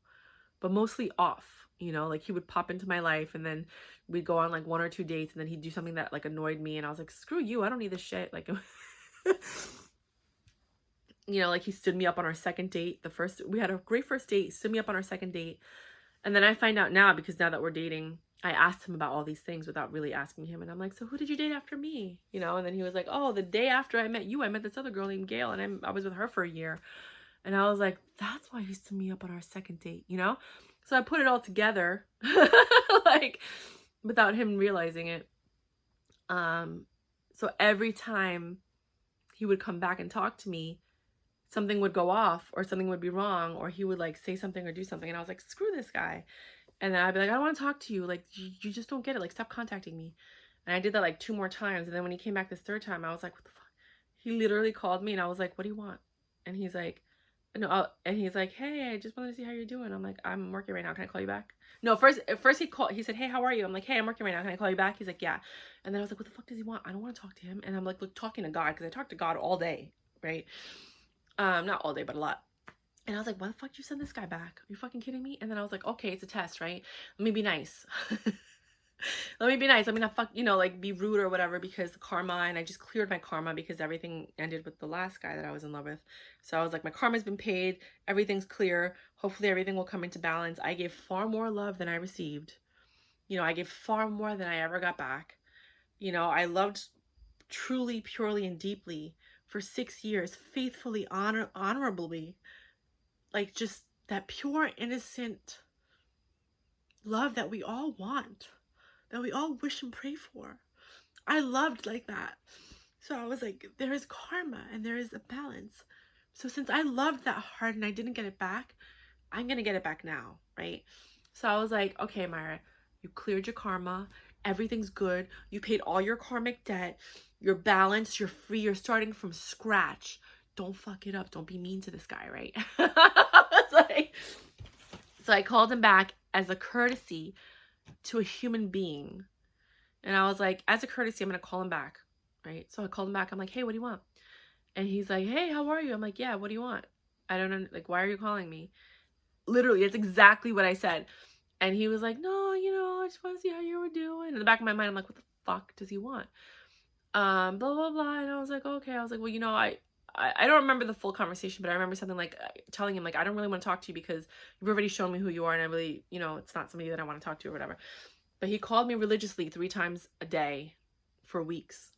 but mostly off, you know, like he would pop into my life and then we'd go on like 1 or 2 dates and then he'd do something that like annoyed me. And I was like, screw you, I don't need this shit. Like, you know, like he stood me up on our second date. We had a great first date, stood me up on our second date. And then I find out now, because now that we're dating, I asked him about all these things without really asking him. And I'm like, so who did you date after me? You know, and then he was like, oh, the day after I met you, I met this other girl named Gail, and I was with her for a year. And I was like, that's why he stood me up on our second date, you know? So I put it all together, like, without him realizing it. So every time he would come back and talk to me, something would go off or something would be wrong, or he would like say something or do something. And I was like, screw this guy. And then I'd be like, I don't want to talk to you. Like, you just don't get it. Like, stop contacting me. And I did that like 2 more times. And then when he came back this third time, I was like, what the fuck? He literally called me and I was like, what do you want? And he's like, no, and he's like, hey, I just wanted to see how you're doing. I'm like, I'm working right now. Can I call you back? No, first he said, hey, how are you? I'm like, hey, I'm working right now. Can I call you back? He's like, yeah. And then I was like, what the fuck does he want? I don't want to talk to him. And I'm like, look, talking to God, because I talk to God all day, right? Not all day, but a lot. And I was like, why the fuck did you send this guy back? Are you fucking kidding me? And then I was like, okay, it's a test, right? Let me be nice. Let me be nice. Let me not like be rude or whatever, because karma, and I just cleared my karma because everything ended with the last guy that I was in love with. So I was like, my karma's been paid. Everything's clear. Hopefully everything will come into balance. I gave far more love than I received. You know, I gave far more than I ever got back. You know, I loved truly, purely, and deeply for 6 years, faithfully, honorably. Like, just that pure, innocent love that we all want, that we all wish and pray for. I loved like that. So I was like, there is karma and there is a balance. So since I loved that hard and I didn't get it back, I'm going to get it back now, right? So I was like, okay, Myra, you cleared your karma. Everything's good. You paid all your karmic debt. You're balanced. You're free. You're starting from scratch. Don't fuck it up. Don't be mean to this guy, right? So I called him back as a courtesy to a human being. And I was like, as a courtesy, I'm going to call him back, right? So I called him back. I'm like, hey, what do you want? And he's like, hey, how are you? I'm like, yeah, what do you want? I don't know. Like, why are you calling me? Literally, it's exactly what I said. And he was like, no, I just want to see how you were doing. In the back of my mind, I'm like, what the fuck does he want? Blah, blah, blah. And I was like, okay. I was like, well, I don't remember the full conversation, but I remember something like telling him, like, I don't really want to talk to you because you've already shown me who you are, and I really, it's not somebody that I want to talk to or whatever. But he called me religiously 3 times a day for weeks.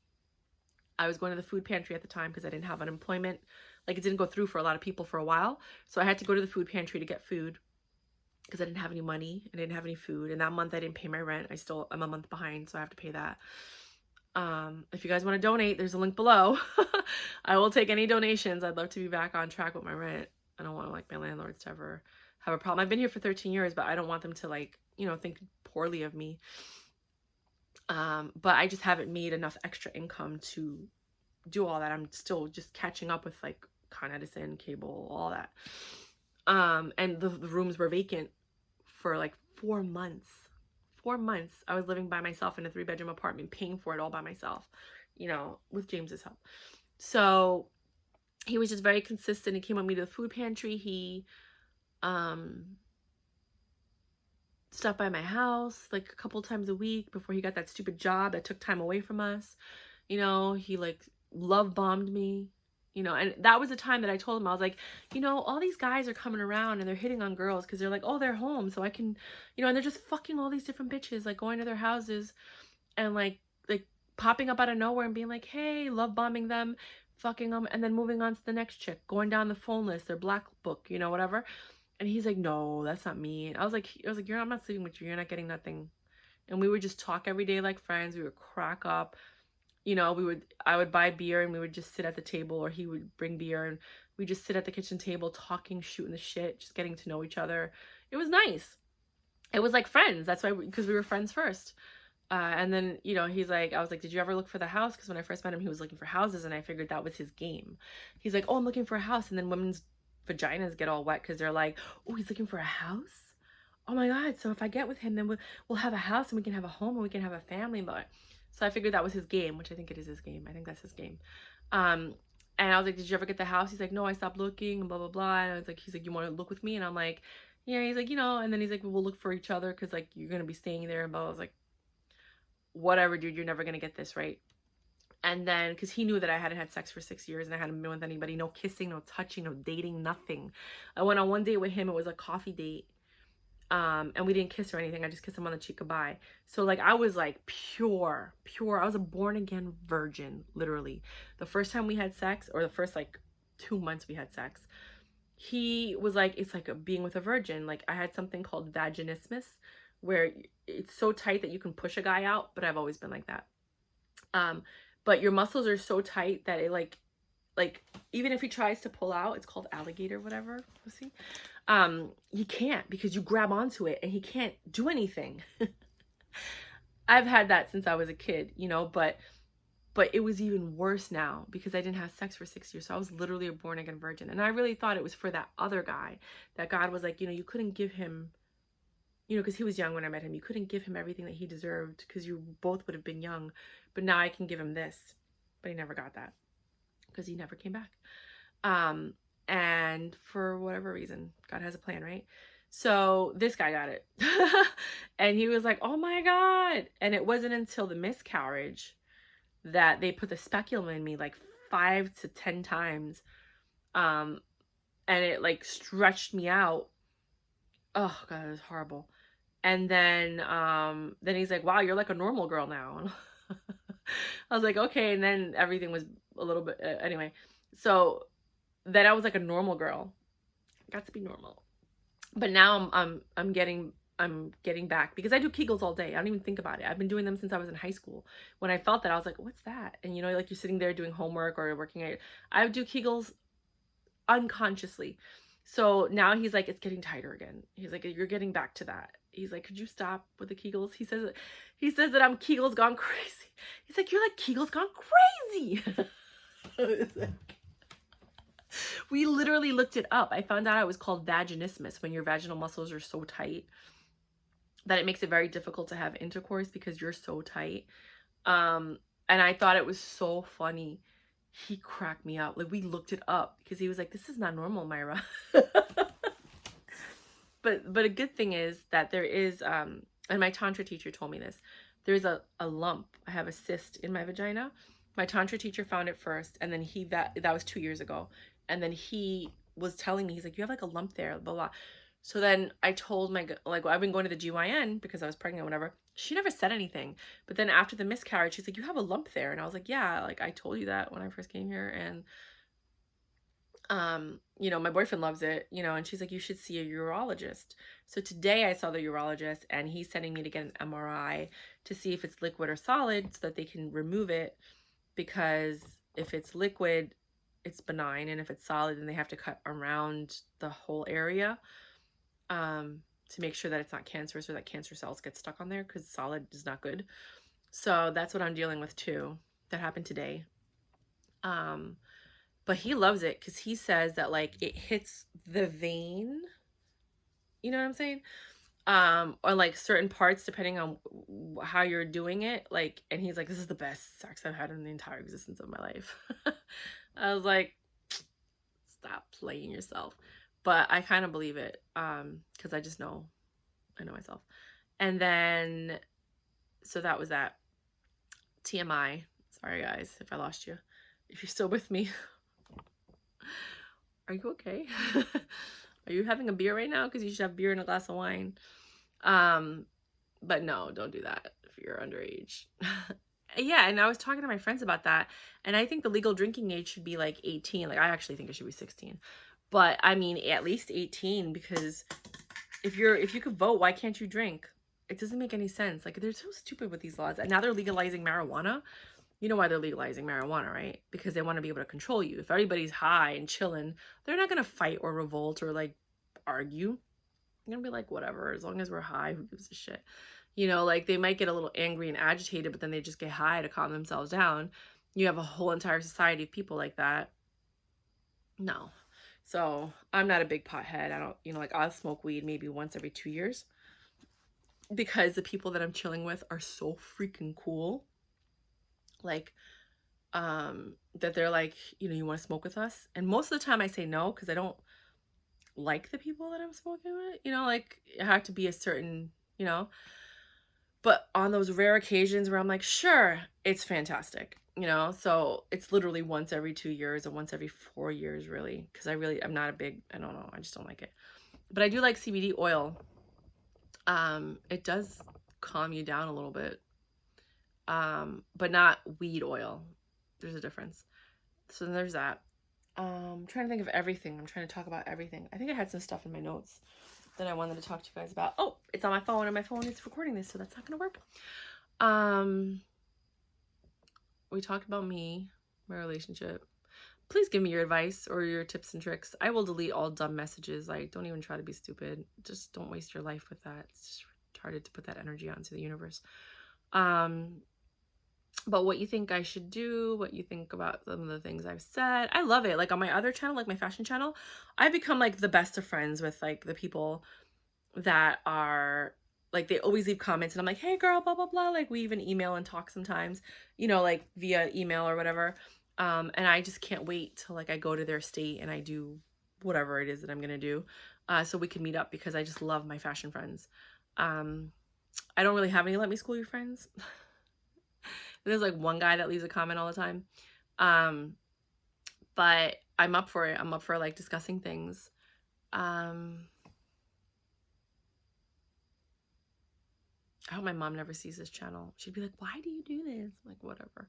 I was going to the food pantry at the time because I didn't have unemployment. Like, it didn't go through for a lot of people for a while. So I had to go to the food pantry to get food because I didn't have any money. I didn't have any food. And that month I didn't pay my rent. I'm a month behind, so I have to pay that. If you guys want to donate, there's a link below. I will take any donations. I'd love to be back on track with my rent. I don't want like my landlords to ever have a problem. I've been here for 13 years, but I don't want them to like, think poorly of me. But I just haven't made enough extra income to do all that. I'm still just catching up with like Con Edison, cable, all that. And the rooms were vacant for like 4 months. 4 months I was living by myself in a 3-bedroom apartment, paying for it all by myself, with James's help. So he was just very consistent. He came with me to the food pantry. He stopped by my house like a couple times a week before he got that stupid job that took time away from us. He like love bombed me. And that was the time that I told him, I was like, all these guys are coming around and they're hitting on girls because they're like, oh, they're home, so I can, and they're just fucking all these different bitches, like going to their houses and like popping up out of nowhere and being like, hey, love bombing them, fucking them, and then moving on to the next chick, going down the phone list, their black book, whatever. And he's like, no, that's not me. And I was like, I'm not sleeping with you. You're not getting nothing. And we would just talk every day like friends. We would crack up. I would buy beer and we would just sit at the table, or he would bring beer and we just sit at the kitchen table talking, shooting the shit, just getting to know each other. It was nice. It was like friends. That's why, because we were friends first. And then, he's like, I was like, did you ever look for the house? Because when I first met him, he was looking for houses and I figured that was his game. He's like, oh, I'm looking for a house. And then women's vaginas get all wet because they're like, oh, he's looking for a house? Oh my God. So if I get with him, then we'll have a house and we can have a home and we can have a family. But so I figured that was his game, which I think it is his game. I think that's his game. And I was like, did you ever get the house? He's like, no, I stopped looking and blah, blah, blah. And I was like, he's like, you want to look with me? And I'm like, yeah. He's like, and then he's like, well, we'll look for each other because like you're going to be staying there. And blah. I was like, whatever, dude, you're never going to get this, right? And then, because he knew that I hadn't had sex for 6 years and I hadn't been with anybody, no kissing, no touching, no dating, nothing. I went on one date with him. It was a coffee date. And we didn't kiss or anything. I just kissed him on the cheek goodbye. So like, I was like pure. I was a born again virgin, literally. The first time we had sex, or the first like 2 months we had sex, he was like, it's like being with a virgin. Like I had something called vaginismus, where it's so tight that you can push a guy out, but I've always been like that. But your muscles are so tight that it like even if he tries to pull out, it's called alligator, whatever, pussy. He can't, because you grab onto it and he can't do anything. I've had that since I was a kid, but it was even worse now because I didn't have sex for 6 years. So I was literally a born again virgin. And I really thought it was for that other guy, that God was like, you couldn't give him, because he was young when I met him. You couldn't give him everything that he deserved because you both would have been young. But now I can give him this. But he never got that because he never came back. And for whatever reason, God has a plan, right? So this guy got it. And he was like, oh my God. And it wasn't until the miscarriage that they put the speculum in me like 5 to 10 times. And it like stretched me out. Oh God, it was horrible. And then he's like, wow, you're like a normal girl now. I was like, okay. And then everything was a little bit, anyway. So then I was like a normal girl. I got to be normal. But now I'm getting back, because I do Kegels all day. I don't even think about it. I've been doing them since I was in high school. When I felt that, I was like, what's that? And like you're sitting there doing homework or working out. I would do Kegels unconsciously. So now he's like, it's getting tighter again. He's like, you're getting back to that. He's like, could you stop with the Kegels? He says that I'm Kegels gone crazy. He's like, you're like Kegels gone crazy. We literally looked it up. I found out it was called vaginismus, when your vaginal muscles are so tight that it makes it very difficult to have intercourse because you're so tight. And I thought it was so funny. He cracked me up. Like, we looked it up because he was like, this is not normal, Myra. But a good thing is that there is, and my Tantra teacher told me this, there's a lump. I have a cyst in my vagina. My Tantra teacher found it first, and then that was 2 years ago. And then he was telling me, he's like, you have like a lump there, blah, blah. So then I told I've been going to the GYN because I was pregnant, whatever. She never said anything. But then after the miscarriage, she's like, you have a lump there. And I was like, yeah, like I told you that when I first came here. And, my boyfriend loves it, and she's like, you should see a urologist. So today I saw the urologist, and he's sending me to get an MRI to see if it's liquid or solid so that they can remove it. Because if it's liquid, it's benign. And if it's solid, then they have to cut around the whole area. To make sure that it's not cancerous or that cancer cells get stuck on there, because solid is not good. So that's what I'm dealing with too. That happened today. But he loves it because he says that like it hits the vein. You know what I'm saying? Or like certain parts depending on how you're doing it. Like, and he's like, this is the best sex I've had in the entire existence of my life. I was like, stop playing yourself. But I kind of believe it, because I know myself. And then, so that was that. TMI. Sorry guys if I lost you. If you're still with me. Are you okay? Are you having a beer right now? Because you should have beer and a glass of wine. But no, don't do that if you're underage. Yeah, and I was talking to my friends about that. And I think the legal drinking age should be like 18. Like, I actually think it should be 16. But I mean, at least 18, because if you could vote, why can't you drink? It doesn't make any sense. Like, they're so stupid with these laws. And now they're legalizing marijuana. You know why they're legalizing marijuana, right? Because they want to be able to control you. If everybody's high and chilling, they're not going to fight or revolt or like argue. They're going to be like, whatever, as long as we're high, who gives a shit? Like they might get a little angry and agitated, but then they just get high to calm themselves down. You have a whole entire society of people like that. No. So I'm not a big pothead. I don't, like I'll smoke weed maybe once every 2 years because the people that I'm chilling with are so freaking cool. Like, that they're like, you know, you want to smoke with us? And most of the time I say no, because I don't like the people that I'm smoking with, you know, like it had to be a certain, you know, but on those rare occasions where I'm like, sure, it's fantastic, you know. So it's literally once every 2 years or once every 4 years, really, because I'm not a big, I don't know, I just don't like it. But I do like CBD oil. It does calm you down a little bit, but not weed oil. There's a difference. So there's that. I'm trying to think of everything. I'm trying to talk about everything. I think I had some stuff in my notes that I wanted to talk to you guys about. Oh, it's on my phone, and my phone is recording this, so that's not gonna work. We talked about me, my relationship. Please give me your advice or your tips and tricks. I will delete all dumb messages. Like, don't even try to be stupid. Just don't waste your life with that. It's just retarded to put that energy out into the universe. But what you think I should do, what you think about some of the things I've said. I love it. Like on my other channel, like my fashion channel, I've become like the best of friends with like the people that are like, they always leave comments and I'm like, hey girl, blah, blah, blah. Like we even email and talk sometimes, you know, like via email or whatever. And I just can't wait till like I go to their state and I do whatever it is that I'm going to do. So we can meet up because I just love my fashion friends. I don't really have any let me school you friends. There's like one guy that leaves a comment all the time. But I'm up for it. I'm up for like discussing things. I hope my mom never sees this channel. She'd be like, why do you do this? I'm like, whatever.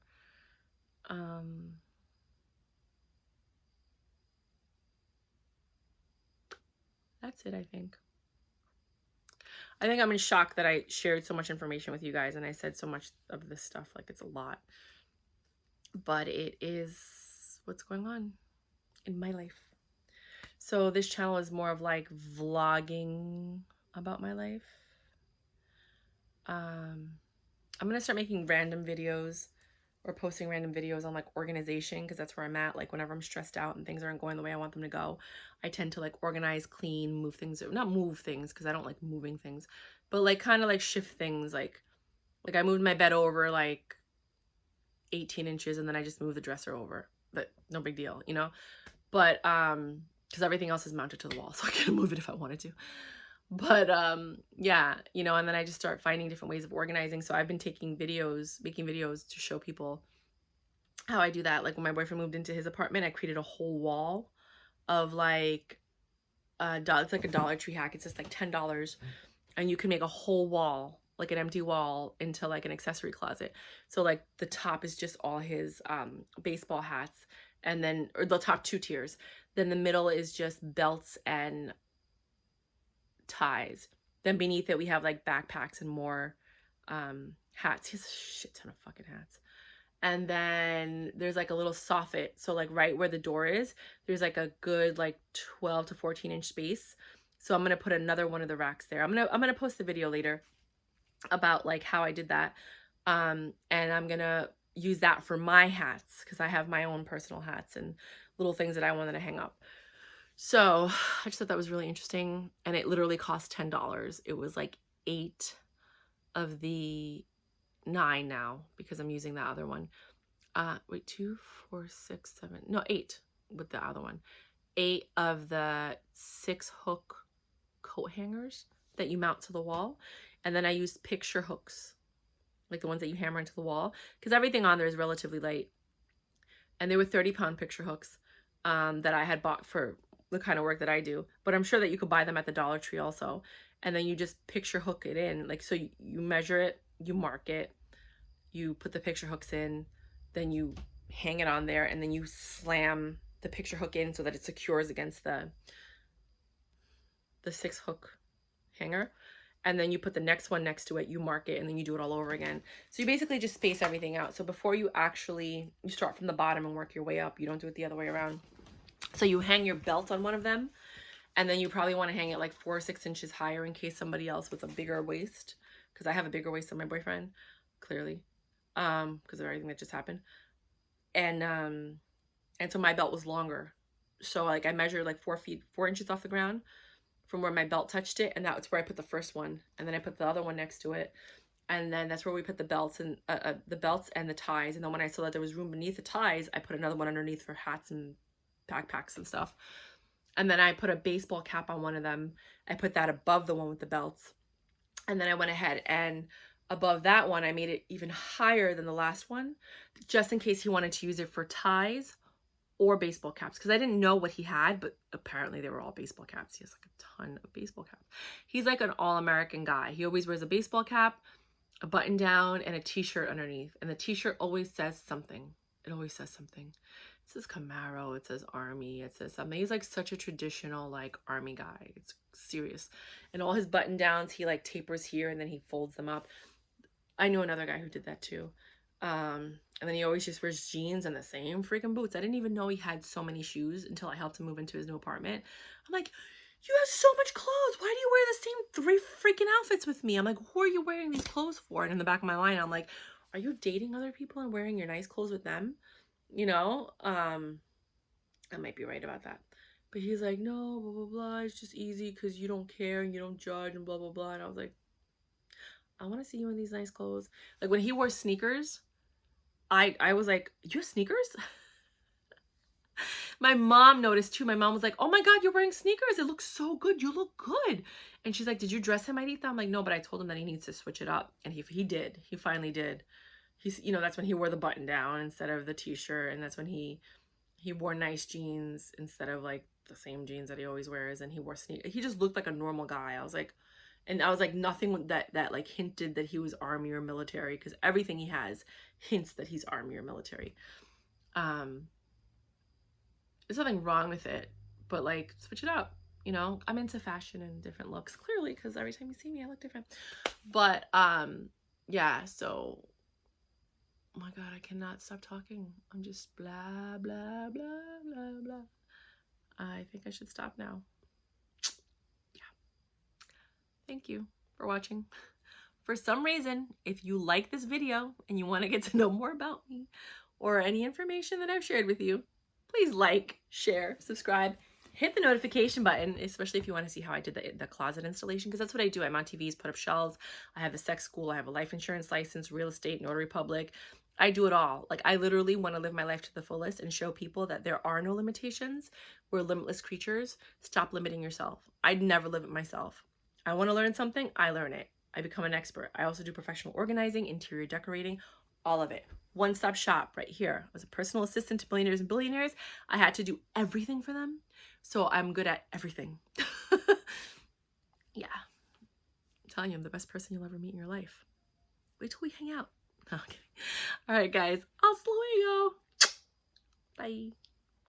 That's it, I think. I think I'm in shock that I shared so much information with you guys and I said so much of this stuff. Like, it's a lot. But it is what's going on in my life. So this channel is more of like vlogging about my life. I'm going to start making random videos or posting random videos on like organization, because that's where I'm at. Like whenever I'm stressed out and things aren't going the way I want them to go, I tend to like organize, clean, move things, not move things because I don't like moving things, but like kind of like shift things. Like I moved my bed over like 18 inches and then I just moved the dresser over, but no big deal, you know. But because everything else is mounted to the wall, so I can move it if I wanted to. But yeah, you know, and then I just start finding different ways of organizing. So I've been taking videos, making videos to show people how I do that. Like when my boyfriend moved into his apartment, I created a whole wall of like it's like a Dollar Tree hack. It's just like $10 and you can make a whole wall, like an empty wall, into like an accessory closet. So like the top is just all his baseball hats, and then, or the top 2 tiers. Then the middle is just belts and ties. Then beneath it we have like backpacks and more hats. He has a shit ton of fucking hats. And then there's like a little soffit, so like right where the door is, there's like a good like 12 to 14 inch space. So I'm gonna put another one of the racks there. I'm gonna post the video later about like how I did that, and I'm gonna use that for my hats because I have my own personal hats and little things that I wanted to hang up. So I just thought that was really interesting, and it literally cost $10. It was like 8 of the 9 now because I'm using the other one. Wait, 2, 4, 6, 7, no, 8 with the other one. 8 of the 6 hook coat hangers that you mount to the wall. And then I used picture hooks, like the ones that you hammer into the wall, because everything on there is relatively light. And they were 30-pound picture hooks that I had bought for the kind of work that I do, but I'm sure that you could buy them at the Dollar Tree also. And then you just picture hook it in, like, so you measure it, you mark it, you put the picture hooks in, then you hang it on there, and then you slam the picture hook in so that it secures against the 6 hook hanger. And then you put the next one next to it, you mark it, and then you do it all over again. So you basically just space everything out. So before you start from the bottom and work your way up. You don't do it the other way around. So you hang your belt on one of them, and then you probably want to hang it like 4 or 6 inches higher in case somebody else with a bigger waist, because I have a bigger waist than my boyfriend, clearly, because of everything that just happened. And so my belt was longer. So like I measured like 4 inches off the ground from where my belt touched it, and that's where I put the first one, and then I put the other one next to it, And then that's where we put the belts and the ties. And then when I saw that there was room beneath the ties, I put another one underneath for hats and backpacks and stuff. And then I put a baseball cap on one of them. I put that above the one with the belts. And then I went ahead and above that one, I made it even higher than the last one, just in case he wanted to use it for ties or baseball caps, because I didn't know what he had, but apparently they were all baseball caps. He has like a ton of baseball caps. He's like an all-American guy. He always wears a baseball cap, a button down, and a t-shirt underneath. And the t-shirt always says something. It always says something. It says Camaro, it says Army, it says something. He's like such a traditional like Army guy. It's serious. And all his button downs, he like tapers here and then he folds them up. I knew another guy who did that too. And then he always just wears jeans and the same freaking boots. I didn't even know he had so many shoes until I helped him move into his new apartment. I'm like, you have so much clothes. Why do you wear the same 3 freaking outfits with me? I'm like, who are you wearing these clothes for? And in the back of my mind, I'm like, are you dating other people and wearing your nice clothes with them? You know, I might be right about that. But he's like, no, blah, blah, blah. It's just easy because you don't care and you don't judge and blah, blah, blah. And I was like, I want to see you in these nice clothes. Like when he wore sneakers, I was like, you have sneakers? My mom noticed too. My mom was like, oh my God, you're wearing sneakers. It looks so good. You look good. And she's like, did you dress him, Aretha? I'm like, no, but I told him that he needs to switch it up. And he did. He finally did. He's, you know, that's when he wore the button down instead of the t-shirt. And that's when he wore nice jeans instead of like the same jeans that he always wears. And he wore sneakers. He just looked like a normal guy. I was like, nothing that like hinted that he was Army or military, because everything he has hints that he's Army or military. There's nothing wrong with it, but like switch it up. You know, I'm into fashion and different looks, clearly, because every time you see me I look different. But yeah, so oh my God, I cannot stop talking. I'm just blah blah blah blah blah. I think I should stop now. Thank you for watching. For some reason, if you like this video and you want to get to know more about me or any information that I've shared with you, please like, share, subscribe, hit the notification button, especially if you want to see how I did the closet installation, because that's what I do. I mount TVs, put up shelves. I have a sex school. I have a life insurance license, real estate, notary public. I do it all. Like I literally want to live my life to the fullest and show people that there are no limitations. We're limitless creatures. Stop limiting yourself. I'd never limit myself. I want to learn something, I learn it. I become an expert. I also do professional organizing, interior decorating, all of it. One-stop shop right here. I was a personal assistant to millionaires and billionaires. I had to do everything for them. So I'm good at everything. Yeah. I'm telling you, I'm the best person you'll ever meet in your life. Wait till we hang out. No, I'm kidding. All right, guys. Hasta luego. Bye.